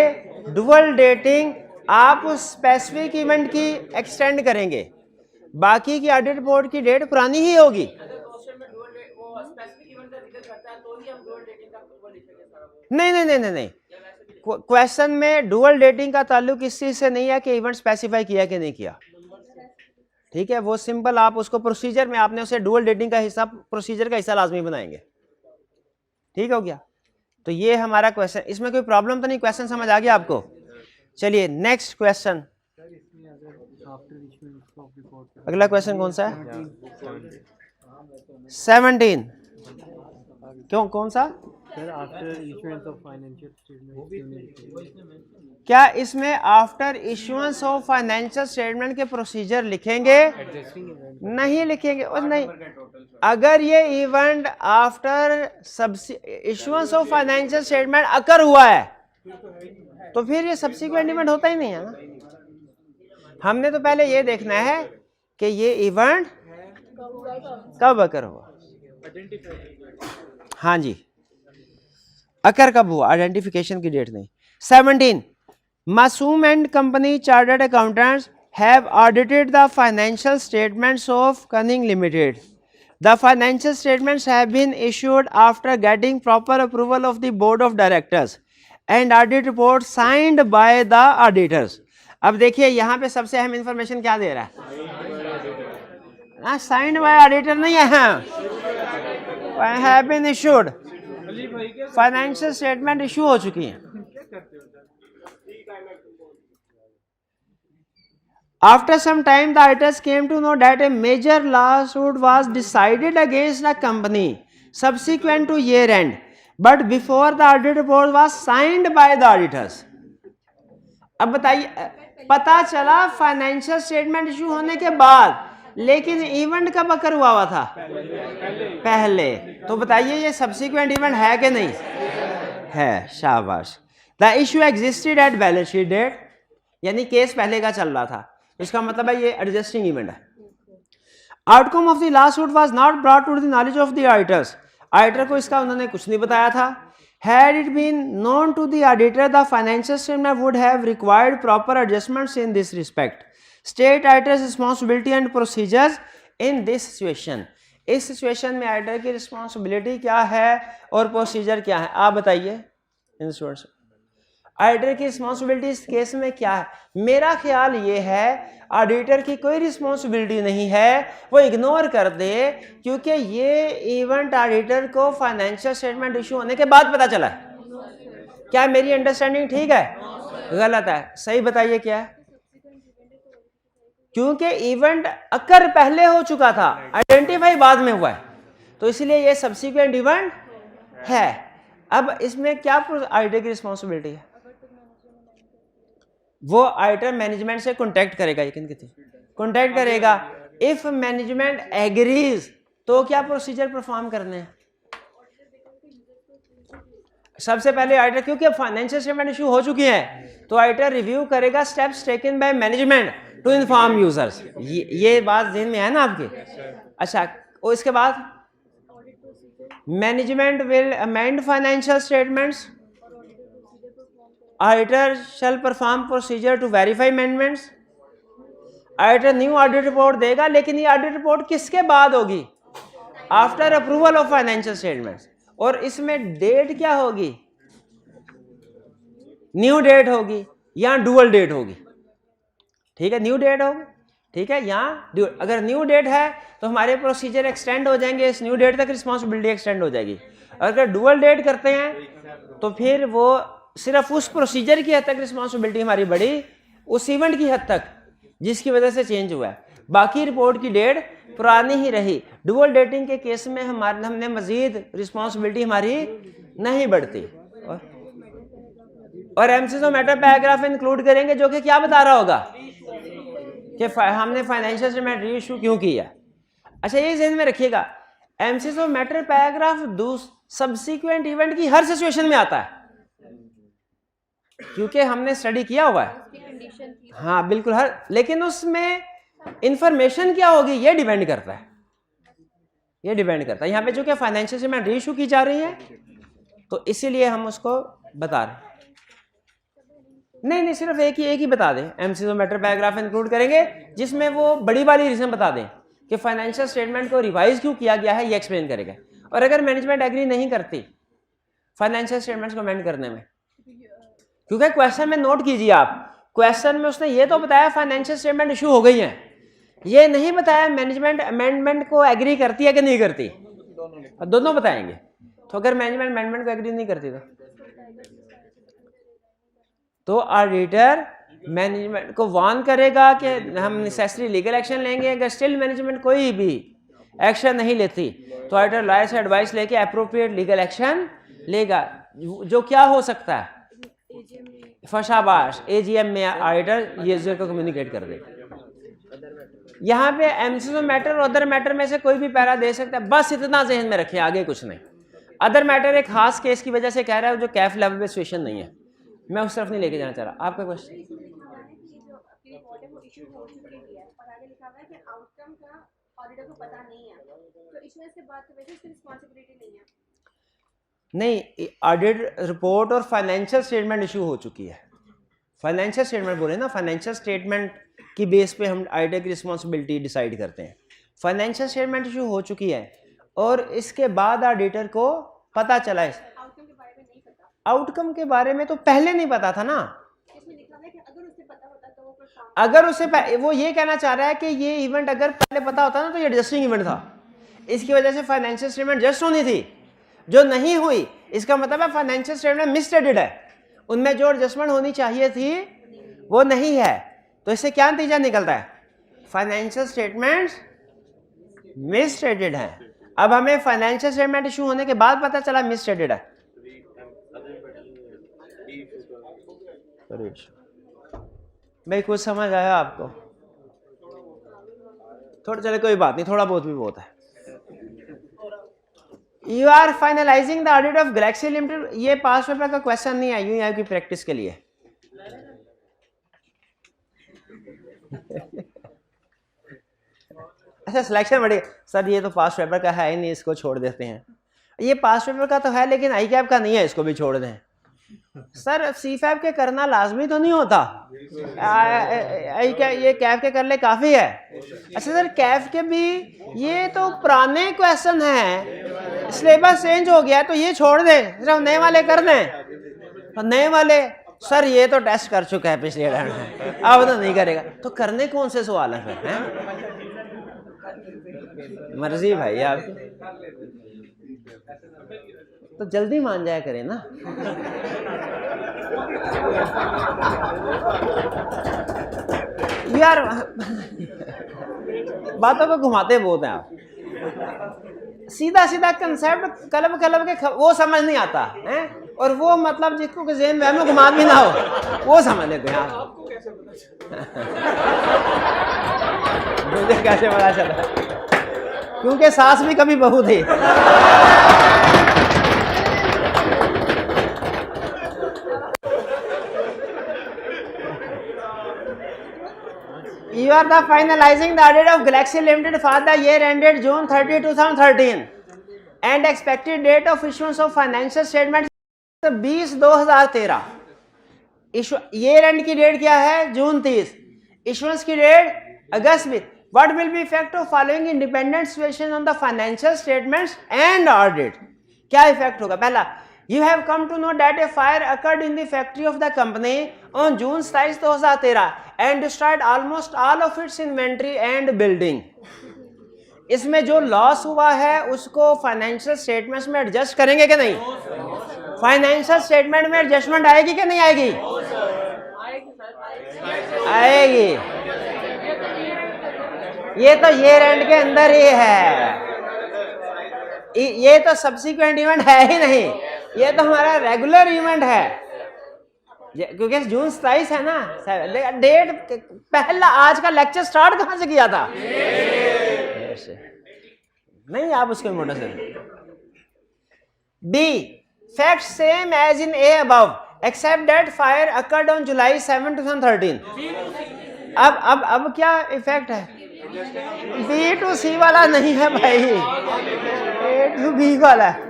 डुअल डेटिंग आप उस स्पेसिफिक इवेंट की एक्सटेंड करेंगे, बाकी की ऑडिट रिपोर्ट की डेट पुरानी ही होगी। नहीं, क्वेश्चन में डुअल डेटिंग का ताल्लुक इस चीज से नहीं है कि इवेंट स्पेसिफाई किया कि नहीं किया, ठीक है। वो सिंपल आप उसको प्रोसीजर में आपने उसे डुअल डेटिंग का हिस्सा, प्रोसीजर का हिस्सा लाजमी बनाएंगे, ठीक हो गया। तो ये हमारा क्वेश्चन, इसमें कोई प्रॉब्लम तो नहीं? क्वेश्चन समझ आ गया आपको? चलिए नेक्स्ट क्वेश्चन। अगला क्वेश्चन कौन सा है? 17। क्यों, कौन सा? क्या इसमें after issuance of financial statement के प्रोसीजर लिखेंगे? नहीं लिखेंगे। और नहीं, अगर ये event after issuance of financial statement occur हुआ है तो फिर ये सब्सिक्वेंट इवेंट होता ही नहीं है ना। हमने तो पहले ये देखना है कि ये इवेंट कब अकर हुआ। हाँ जी, अकर कब हुआ, आइडेंटिफिकेशन की डेट नहीं। 17 मासूम and company chartered accountants have audited the financial statements of cunning limited. The financial statements have been issued after getting proper approval of the board of directors and audit report signed by the auditors. अब देखिए यहाँ पे सबसे अहम information क्या दे रहा है? Signed by auditor नहीं है, have been issued, financial statement issue हो चुकी हैं। After some time, the auditors came to know that a major lawsuit was decided against the company subsequent to year end, but before the audit report was signed by the auditors. अब बताइए, पता चला financial statement issue होने के बाद, लेकिन event कब अकर हुआ था? पहले। तो बताइए ये सब्सिक्वेंट इवेंट है कि नहीं है? शाबाश। The issue existed at balance sheet date, यानी केस पहले का चल रहा था, इसका मतलब है ये एडजस्टिंग इवेंट है। Outcome of the lawsuit was not brought to the knowledge of the auditors, auditor को इसका उन्होंने कुछ नहीं बताया था। Had it been known to the auditor, the financial statement would have required proper adjustments in this respect. State auditor's responsibility and procedures in this situation. इस situation में auditor की रिस्पॉन्सिबिलिटी क्या है और प्रोसीजर क्या है, आप बताइए। ऑडिटर की रिस्पॉन्सिबिलिटी इस केस में क्या है? मेरा ख्याल ये है ऑडिटर की कोई रिस्पॉन्सिबिलिटी नहीं है, वो इग्नोर कर दे, क्योंकि ये इवेंट ऑडिटर को फाइनेंशियल स्टेटमेंट इशू होने के बाद पता चला है। क्या मेरी अंडरस्टैंडिंग ठीक है, गलत है? सही बताइए क्या है? क्योंकि इवेंट अकर पहले हो चुका था, आइडेंटिफाई बाद में हुआ है। तो इसलिए ये सब्सिक्वेंट इवेंट है। अब इसमें क्या ऑडिटर की रिस्पॉन्सिबिलिटी है? वो ऑडिटर मैनेजमेंट से कॉन्टैक्ट करेगा, यकीन कीजिए कॉन्टैक्ट करेगा। इफ मैनेजमेंट एग्रीज तो क्या प्रोसीजर परफॉर्म करने हैं? सबसे पहले ऑडिटर, क्योंकि अब फाइनेंशियल स्टेटमेंट इशू हो चुकी है, तो ऑडिटर रिव्यू करेगा steps taken by management to inform users. ये बात ध्यान में है ना आपके? अच्छा, और इसके बाद management will amend financial statements, auditor shall perform procedure to verify amendments. Auditor new audit report देगा, लेकिन ये ऑडिट रिपोर्ट किसके बाद होगी? After approval of financial statements. और इसमें डेट क्या होगी? न्यू डेट होगी या डुअल डेट होगी? ठीक है, न्यू डेट होगी, ठीक है, यहाँ अगर न्यू डेट है तो हमारे प्रोसीजर एक्सटेंड हो जाएंगे, इस न्यू डेट तक रिस्पॉन्सिबिलिटी एक्सटेंड हो जाएगी। अगर डुअल डेट करते हैं तो फिर वो सिर्फ उस प्रोसीजर की हद तक रिस्पॉन्सिबिलिटी हमारी बढ़ी, उस इवेंट की हद तक जिसकी वजह से चेंज हुआ है, बाकी रिपोर्ट की डेट पुरानी ही रही। डुअल डेटिंग के केस में हमने मजीद रिस्पॉन्सिबिलिटी हमारी नहीं बढ़ती। और एमसीएस मैटर पैराग्राफ इंक्लूड करेंगे जो कि क्या बता रहा होगा कि हमने फाइनेंशियल स्टेटमेंट री इशू क्यों किया। अच्छा, ये ध्यान में रखिएगा, MCS matter paragraph subsequent event की हर सिचुएशन में आता है, क्योंकि हमने स्टडी किया हुआ है। हाँ बिल्कुल, हर, लेकिन उसमें इंफॉर्मेशन क्या होगी ये डिपेंड करता है, ये डिपेंड करता है। यहाँ पे जो कि फाइनेंशियल स्टेटमेंट री इशू की जा रही है, तो इसीलिए हम उसको बता रहे हैं। नहीं, सिर्फ एक ही बता दें, एमसीएस मैटर पैराग्राफ इंक्लूड करेंगे जिसमें वो बड़ी वाली रीजन बता दें कि फाइनेंशियल स्टेटमेंट को रिवाइज क्यों किया गया है, ये एक्सप्लेन करेगा। और अगर मैनेजमेंट एग्री नहीं करती फाइनेंशियल स्टेटमेंट्स को अमेंड करने में, क्योंकि क्वेश्चन में नोट कीजिए आप, क्वेश्चन में उसने ये तो बताया फाइनेंशियल स्टेटमेंट इशू हो गई है, ये नहीं बताया मैनेजमेंट अमेंडमेंट को एग्री करती है कि नहीं करती, दोनों बताएंगे। तो अगर मैनेजमेंट अमेंडमेंट को एग्री नहीं करती तो ऑडिटर मैनेजमेंट को वार्न करेगा कि हम नेसेसरी लीगल एक्शन लेंगे। अगर स्टिल मैनेजमेंट कोई भी एक्शन नहीं लेती तो ऑडिटर लॉयर से एडवाइस लेके अप्रोप्रिएट लीगल एक्शन लेगा, जो क्या हो सकता है, फशाबाश एजीएम में ऑडिटर यूजर को कम्युनिकेट कर देगा। यहाँ पे एमसीएस मैटर और अदर मैटर में से कोई भी पैरा दे सकता है, बस इतना ज़हन में रखें, आगे कुछ नहीं। अदर मैटर एक खास केस की वजह से कह रहा है जो कैफ लेवल पे सिचुएशन नहीं है, मैं उस तरफ नहीं लेके जाना चाह रहा। आपका क्वेश्चन? नहीं, ऑडिट रिपोर्ट और फाइनेंशियल स्टेटमेंट इशू हो चुकी है। फाइनेंशियल स्टेटमेंट बोले ना, फाइनेंशियल स्टेटमेंट की बेस पे हम ऑडिटर की रिस्पॉन्सिबिलिटी डिसाइड करते हैं। फाइनेंशियल स्टेटमेंट इशू हो चुकी है और इसके बाद ऑडिटर को पता चला है, आउटकम के बारे में तो पहले नहीं पता था ना। अगर उसे वो ये कहना चाह रहा है कि ये इवेंट अगर पहले पता होता ना तो ये एडजस्टिंग इवेंट था, इसकी वजह से फाइनेंशियल स्टेटमेंट जस्ट होनी थी, जो नहीं हुई। इसका मतलब है फाइनेंशियल स्टेटमेंट मिसस्टेटेड है, उनमें जो एडजस्टमेंट होनी चाहिए थी वो नहीं है। तो इससे क्या नतीजा निकलता है? फाइनेंशियल स्टेटमेंट्स मिसस्टेटेड है। अब हमें फाइनेंशियल स्टेटमेंट इशू होने के बाद पता चला मिसस्टेटेड है। भाई कुछ समझ आया आपको? थोड़ा, चले कोई बात नहीं, थोड़ा बहुत भी बहुत है। You are finalising the audit of Galaxy limited, ये पास पेपर का क्वेश्चन नहीं है, यूं ही आपकी प्रैक्टिस के लिए। अच्छा, सिलेक्शन बढ़ेगा सर, ये तो पास पेपर का है ही नहीं, इसको छोड़ देते हैं। ये पास पेपर का तो है लेकिन आई कैप का नहीं है, इसको भी छोड़ दें। सर सी फैब के करना लाजमी तो नहीं होता, ये कैफ के कर ले काफ़ी है। अच्छा सर, कैफ के भी ये तो पुराने क्वेश्चन हैं, सिलेबस चेंज हो गया तो ये छोड़ दें, सिर्फ नए वाले कर दें। तो नए वाले सर ये तो टेस्ट कर चुका है पिछले राउंड में, अब तो नहीं करेगा, तो करने कौन से सवाल है फिर? हैं मर्जी भाई आपकी, तो जल्दी मान जाया करें ना। यार बातों को घुमाते बहुत हैं आप। सीधा सीधा कंसेप्ट कलब कलब के वो समझ नहीं आता है, और वो मतलब जिसको के ज़हन में घुमा भी ना हो वो समझ लेते हैं। मुझे कैसे पता चला? क्योंकि सास भी कभी बहू थी। You are the finalizing the audit of Galaxy Limited for the year ended June 30, 2013 and expected date of issuance of financial statements 20/2013। Year end की डेट क्या है? जून 30। इशुएंस की डेट अगस्त 20। What will be effect of following independent situation on the financial statements and audit? क्या effect होगा? पहला, you have come to know that a fire occurred in the factory of the company on June 27, 2013 and destroyed almost all of its inventory and building। इसमें जो loss हुआ है उसको financial statements में adjust करेंगे कि नहीं? फाइनेंशियल स्टेटमेंट में एडजस्टमेंट आएगी कि नहीं आएगी? आएगी। ये तो ईयर एंड के अंदर ही है, ये तो सब्सिक्वेंट इवेंट है ही नहीं, ये तो हमारा रेगुलर इवेंट है, क्योंकि जून 27 है ना डेट। पहला आज का लेक्चर स्टार्ट कहां से किया था? नहीं, आप उसको मोटा से। B, fact same as in A above except that fire occurred on July 7, 2013। अब क्या इफेक्ट है? बी टू सी वाला नहीं है भाई, ए टू बी वाला है।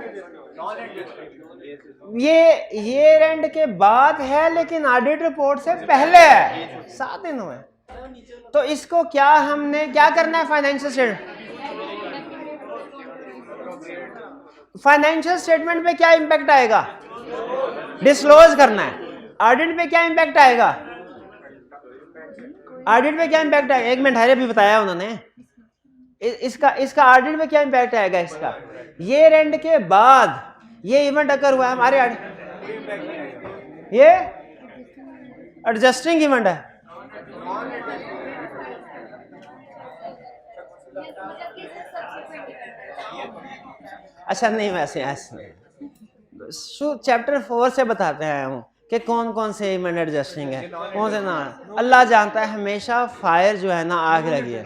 ये ईयर एंड के बाद है लेकिन ऑडिट रिपोर्ट से पहले है, 7 दिन हुए। तो इसको क्या हमने क्या करना है? फाइनेंशियल स्टेटमेंट पे क्या इंपैक्ट आएगा? डिस्क्लोज करना है। ऑडिट पे क्या इंपैक्ट आएगा? ऑडिट पे क्या इंपैक्ट आएगा? 1 मिनट है, भी बताया उन्होंने। इसका ऑडिट पे क्या इंपैक्ट आएगा? इसका ईयर एंड के बाद ये इवेंट अकर हुआ है हमारे ये एडजस्टिंग इवेंट है। अच्छा नहीं, वैसे ऐसे चैप्टर 4 से बताते हैं हम कि कौन कौन से इवेंट एडजस्टिंग है, कौन से ना। अल्लाह जानता है, हमेशा फायर जो है ना आग लगी है।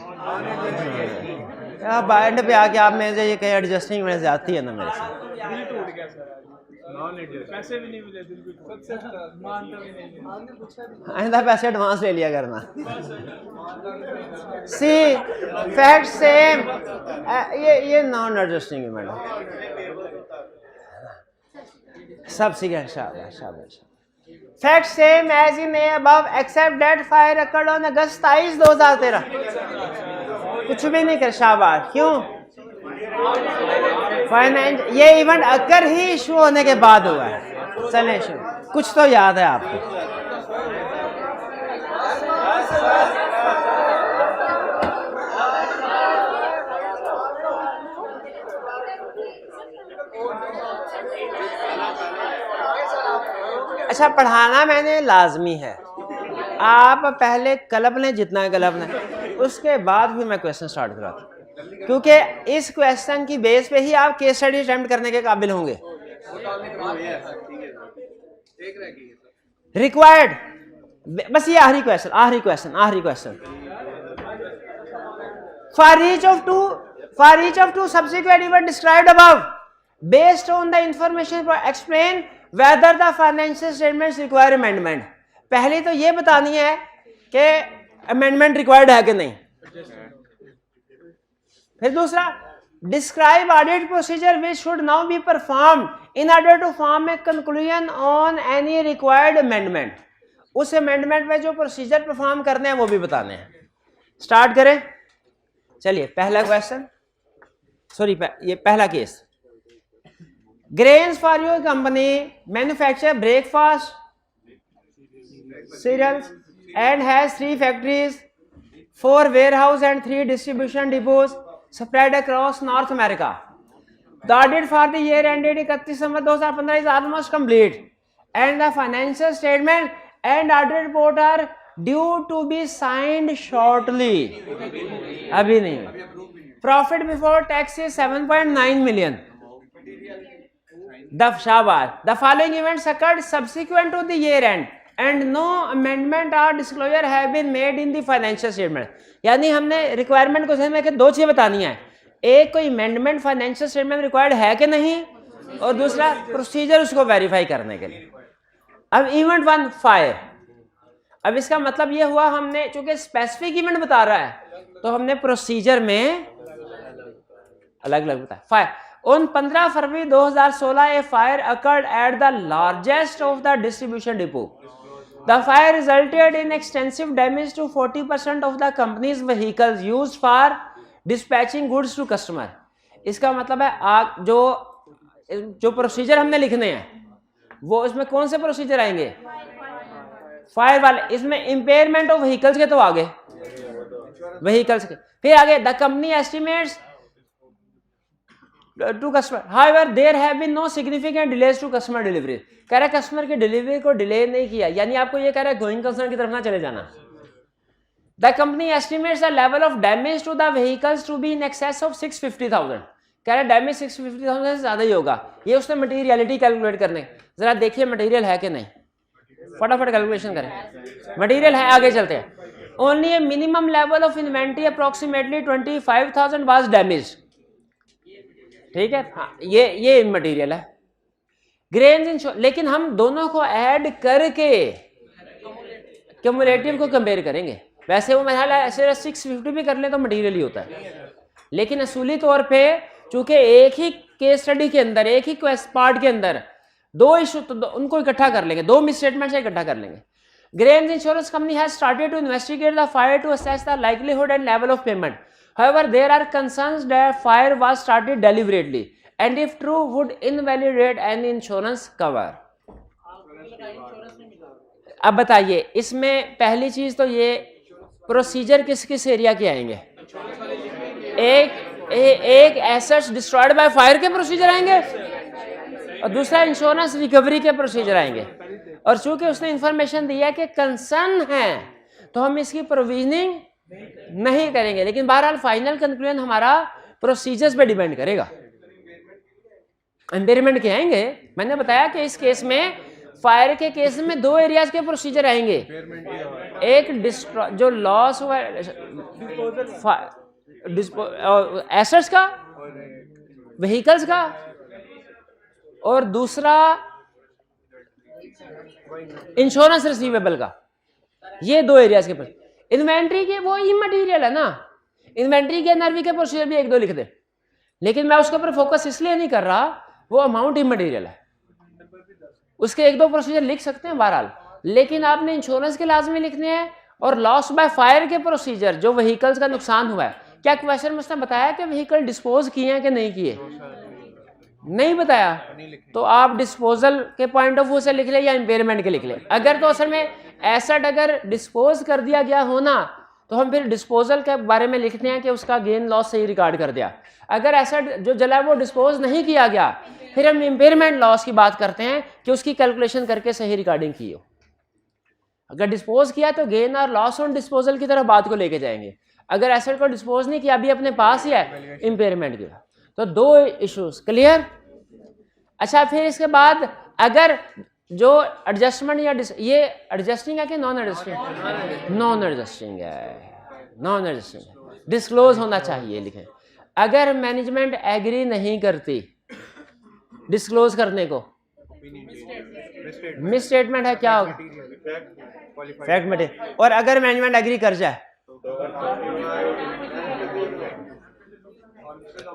एंड पे आके आप मेरे से ये कहीं एडजस्टिंग इवेंट जाती है ना मेरे से। पैसे भी नहीं मिले, आइंदा पैसे एडवांस ले लिया करना। सी, फैक्ट सेम, ये नॉन एडजस्टिंग इवेंट सब सीखे। शाबाश। Fact same as in A above except that fire occurred on August 27, 2013। कुछ भी नहीं कर। शाबाश। क्यों? फाइनेंस ये इवेंट अकर ही इशू होने के बाद हुआ है। चले शुरू, कुछ तो याद है आपको? अच्छा, पढ़ाना मैंने लाजमी है। आप पहले कलब लें जितना कलब लें, उसके बाद फिर मैं क्वेश्चन स्टार्ट कराता हूँ, क्योंकि इस क्वेश्चन की बेस पे ही आप केस स्टडी अटेम्प्ट करने के काबिल होंगे। रिक्वायर्ड, बस ये आखिरी question. For each of two subsequent event described above based on the information explain whether the financial statements require amendment. पहले तो ये बतानी है कि अमेंडमेंट रिक्वायर्ड है कि नहीं। फिर दूसरा, describe audit procedure which should now be performed in order to form a conclusion on any required amendment. उस अमेंडमेंट में जो प्रोसीजर परफॉर्म करने हैं वो भी बताने हैं। स्टार्ट करें। चलिए, पहला क्वेश्चन, ये पहला case. Grains for your company manufacture breakfast cereals and has 3 factories, 4 warehouse and 3 distribution depots spread across North America. The audit for the year ended 31 December 2015 is almost complete and the financial statement and audit report are due to be signed shortly. अभी नहीं। Profit before tax is 7.9 million. The शाबाश. The following events occurred subsequent to the year end and no amendment or disclosure have been made in the financial statement. यानी हमने requirement को समझ में दो चीजें बतानी है, एक कोई अमेंडमेंट फाइनेंशियल स्टेटमेंट में रिक्वायर्ड है कि नहीं, और दूसरा प्रोसीजर उसको वेरीफाई करने के लिए. अब इवेंट 1 फायर. अब इसका मतलब ये हुआ, हमने चूंकि स्पेसिफिक इवेंट बता रहा है तो हमने प्रोसीजर में अलग अलग बताया. Fire. On 15 February 2016 a fire occurred at the largest of the distribution depot. The fire resulted in extensive damage to 40% of the company's vehicles used for dispatching goods to customer. इसका मतलब है आग जो procedure हमने लिखने हैं वो इसमें कौन से प्रोसीजर आएंगे? फायर वाले. इसमें इम्पेयरमेंट ऑफ व्हीकल्स के तो आगे व्हीकल्स के, फिर आगे the company estimates to customer. However there have been no significant delays to customer delivery. कह रहा है कस्टमर की डिलीवरी को डिले नहीं किया, यानी आपको ये कह रहा है गोइंग कंसर्न की तरफ ना चले जाना. The company estimates the level of damage to the vehicles to be in excess of 650,000. कह रहा है डैमेज 650,000 से ज्यादा ही होगा. ये उसने मटीरियलिटी कैलकुलेट करने, जरा देखिए मटीरियल है कि नहीं, फटाफट कैलकुलेशन करें. मटीरियल है, आगे चलते हैं. Only A minimum level of inventory approximately 25,000 was damage. ठीक है, हाँ, ये मटेरियल है. ग्रेन्स इंश्योरेंस, लेकिन हम दोनों को ऐड करके क्यूमुलेटिव को कंपेयर करेंगे. वैसे वो मेरा ख्याल है ऐसे 650 भी कर ले तो मटेरियल ही होता है, लेकिन असूली तौर पे चूंकि एक ही केस स्टडी के अंदर, एक ही पार्ट के अंदर दो इशू, तो उनको इकट्ठा कर लेंगे, दो मिस स्टेटमेंट से इकट्ठा कर लेंगे. Grains insurance company has started to investigate the fire to assess the likelihood and level of payment. However, there are concerns that fire was started deliberately, and if true, would invalidate any insurance cover. अब बताइए, इसमें पहली चीज तो ये procedure किस किस area के आएंगे? एक एसेट्स डिस्ट्रॉयड बाय फायर के प्रोसीजर आएंगे, और दूसरा इंश्योरेंस रिकवरी के प्रोसीजर आएंगे. और चूंकि उसने इंफॉर्मेशन दिया कि कंसर्न है तो हम इसकी प्रोविजनिंग नहीं करेंगे, लेकिन बहरहाल फाइनल कंक्लूजन हमारा प्रोसीजर्स पे डिपेंड करेगा. इम्पेयरमेंट के आएंगे, मैंने बताया कि इस केस में, फायर के केस में दो एरियाज के प्रोसीजर आएंगे, एक जो लॉस हुआ एसेट्स का, व्हीकल्स का, और दूसरा इंश्योरेंस रिसीवेबल का. ये दो एरियाज के प्रोसीजर. इन्वेंट्री के वो इमटेरियल है ना, इन्वेंट्री के एनआरवी के प्रोसीजर भी एक दो लिख दे, लेकिन मैं उसके ऊपर फोकस इसलिए नहीं कर रहा, वो अमाउंट इमटेरियल है, उसके एक दो प्रोसीजर लिख सकते हैं बहरहाल, लेकिन आपने इंश्योरेंस के लाजमी लिखने हैं और लॉस बाय फायर के प्रोसीजर, जो व्हीकल्स का नुकसान हुआ है. क्या क्वेश्चन में उसने बताया कि व्हीकल डिस्पोज किए हैं कि नहीं किए? नहीं बताया, तो आप डिस्पोजल के पॉइंट ऑफ व्यू से लिख ले या इम्पेयरमेंट के लिख ले. अगर तो असल में एसेट अगर डिस्पोज कर दिया गया होना तो हम फिर डिस्पोजल के बारे में लिखते हैं कि उसका गेन लॉस सही रिकॉर्ड कर दिया. अगर एसेट जो जला वो डिस्पोज नहीं किया गया, फिर हम इम्पेयरमेंट लॉस की बात करते हैं कि उसकी कैलकुलेशन करके सही रिकॉर्डिंग की हो. अगर डिस्पोज किया तो गेन और लॉस ऑन डिस्पोजल की तरफ बात को लेके जाएंगे. अगर एसेट को डिस्पोज नहीं किया, अभी अपने पास ही है, इम्पेयरमेंट की. तो दो इश्यूज क्लियर. अच्छा, फिर इसके बाद अगर जो एडजस्टमेंट या ये एडजस्टिंग है कि नॉन एडजस्टिंग? नॉन एडजस्टिंग है, नॉन एडजस्टिंग. डिस्क्लोज होना चाहिए, लिखें. अगर मैनेजमेंट एग्री नहीं करती डिस्क्लोज करने को, मिस स्टेटमेंट है, क्या होगा? Fact material. और अगर मैनेजमेंट एग्री कर जाए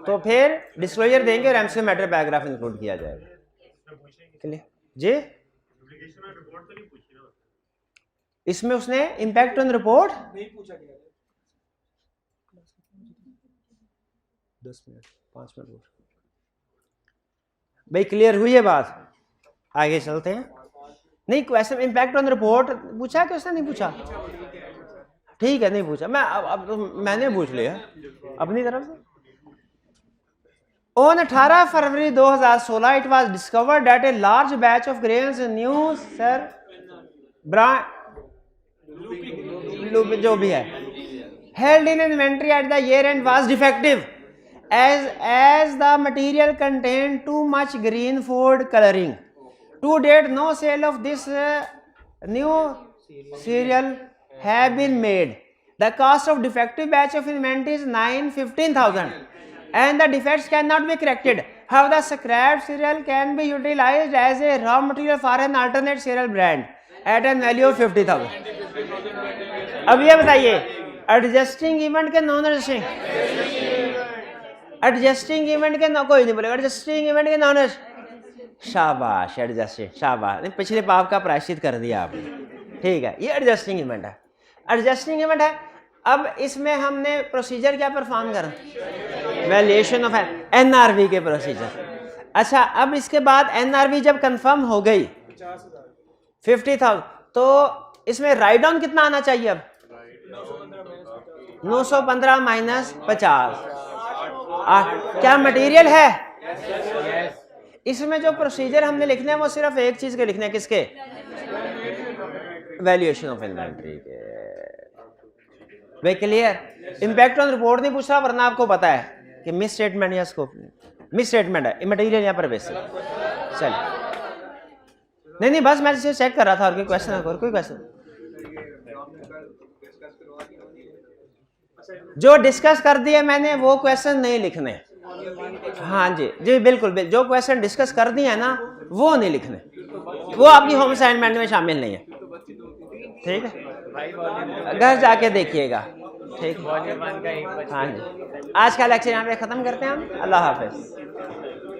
तो फिर डिस्क्लोजर देंगे और एमसीक्यू मैटर पैराग्राफ इंक्लूड किया जाएगा. क्लियर जी? इसमें उसने इंपैक्ट ऑन रिपोर्ट नहीं पूछा गया. 10 मिनट 5 मिनट और भाई, क्लियर हुई है बात? आगे चलते हैं. नहीं, क्वेश्चन इंपैक्ट ऑन रिपोर्ट पूछा कि उसने नहीं पूछा? ठीक है, नहीं पूछा. मैंने पूछ लिया अपनी तरफ से. On 18 February 2016 it was discovered that a large batch of grains news brand जो भी है held in inventory at the year end was defective. as the material contain too much green food coloring. To date, no sale of this new cereal have been made. The cost of defective batch of inventory is 15,000 and the defects cannot be corrected. How the scrap cereal can be utilized as a raw material for an alternate cereal brand at an value of 50,000. अब ये बताइए adjusting event के non adjusting, adjusting event के ना, कोई नहीं बोलेगा adjusting event के नॉन एडजस्ट, शाबाश एडजस्टिंग, शाबाश, नहीं पिछले पाप का प्रायश्चित कर दिया आपने, ठीक है, ये एडजस्टिंग इवेंट है, एडजस्टिंग इवेंट है। अब इसमें हमने प्रोसीजर क्या परफॉर्म करा, वैल्यूएशन ऑफ एनआरवी के प्रोसीजर। अच्छा, अब इसके बाद एनआरवी जब कंफर्म हो गई 50,000, तो इसमें राइट डाउन कितना आना चाहिए, अब 915 माइनस 50, क्या मटेरियल है? इसमें जो प्रोसीजर हमने लिखना है वो सिर्फ एक चीज के लिखना है, किसके, वैल्यूएशन ऑफ इन्वेंटरी के। वे क्लियर? इंपैक्ट ऑन रिपोर्ट नहीं पूछ रहा, वरना आपको पता है कि मिस स्टेटमेंट या स्कोप मिस स्टेटमेंट है, मटेरियल यहाँ पर बेसिक। चलिए, नहीं बस मैं इसे चेक कर रहा था, और कोई क्वेश्चन है? और कोई क्वेश्चन? जो डिस्कस कर दिए मैंने वो क्वेश्चन नहीं लिखने। हाँ जी जी बिल्कुल, जो क्वेश्चन डिस्कस कर दिए है ना वो नहीं लिखने, वो आपकी होम असाइनमेंट में शामिल नहीं है, ठीक है, घर जाके देखिएगा, ठीक है। हाँ जी, आज का लेक्चर यहाँ पे खत्म करते हैं हम। अल्लाह हाफिज।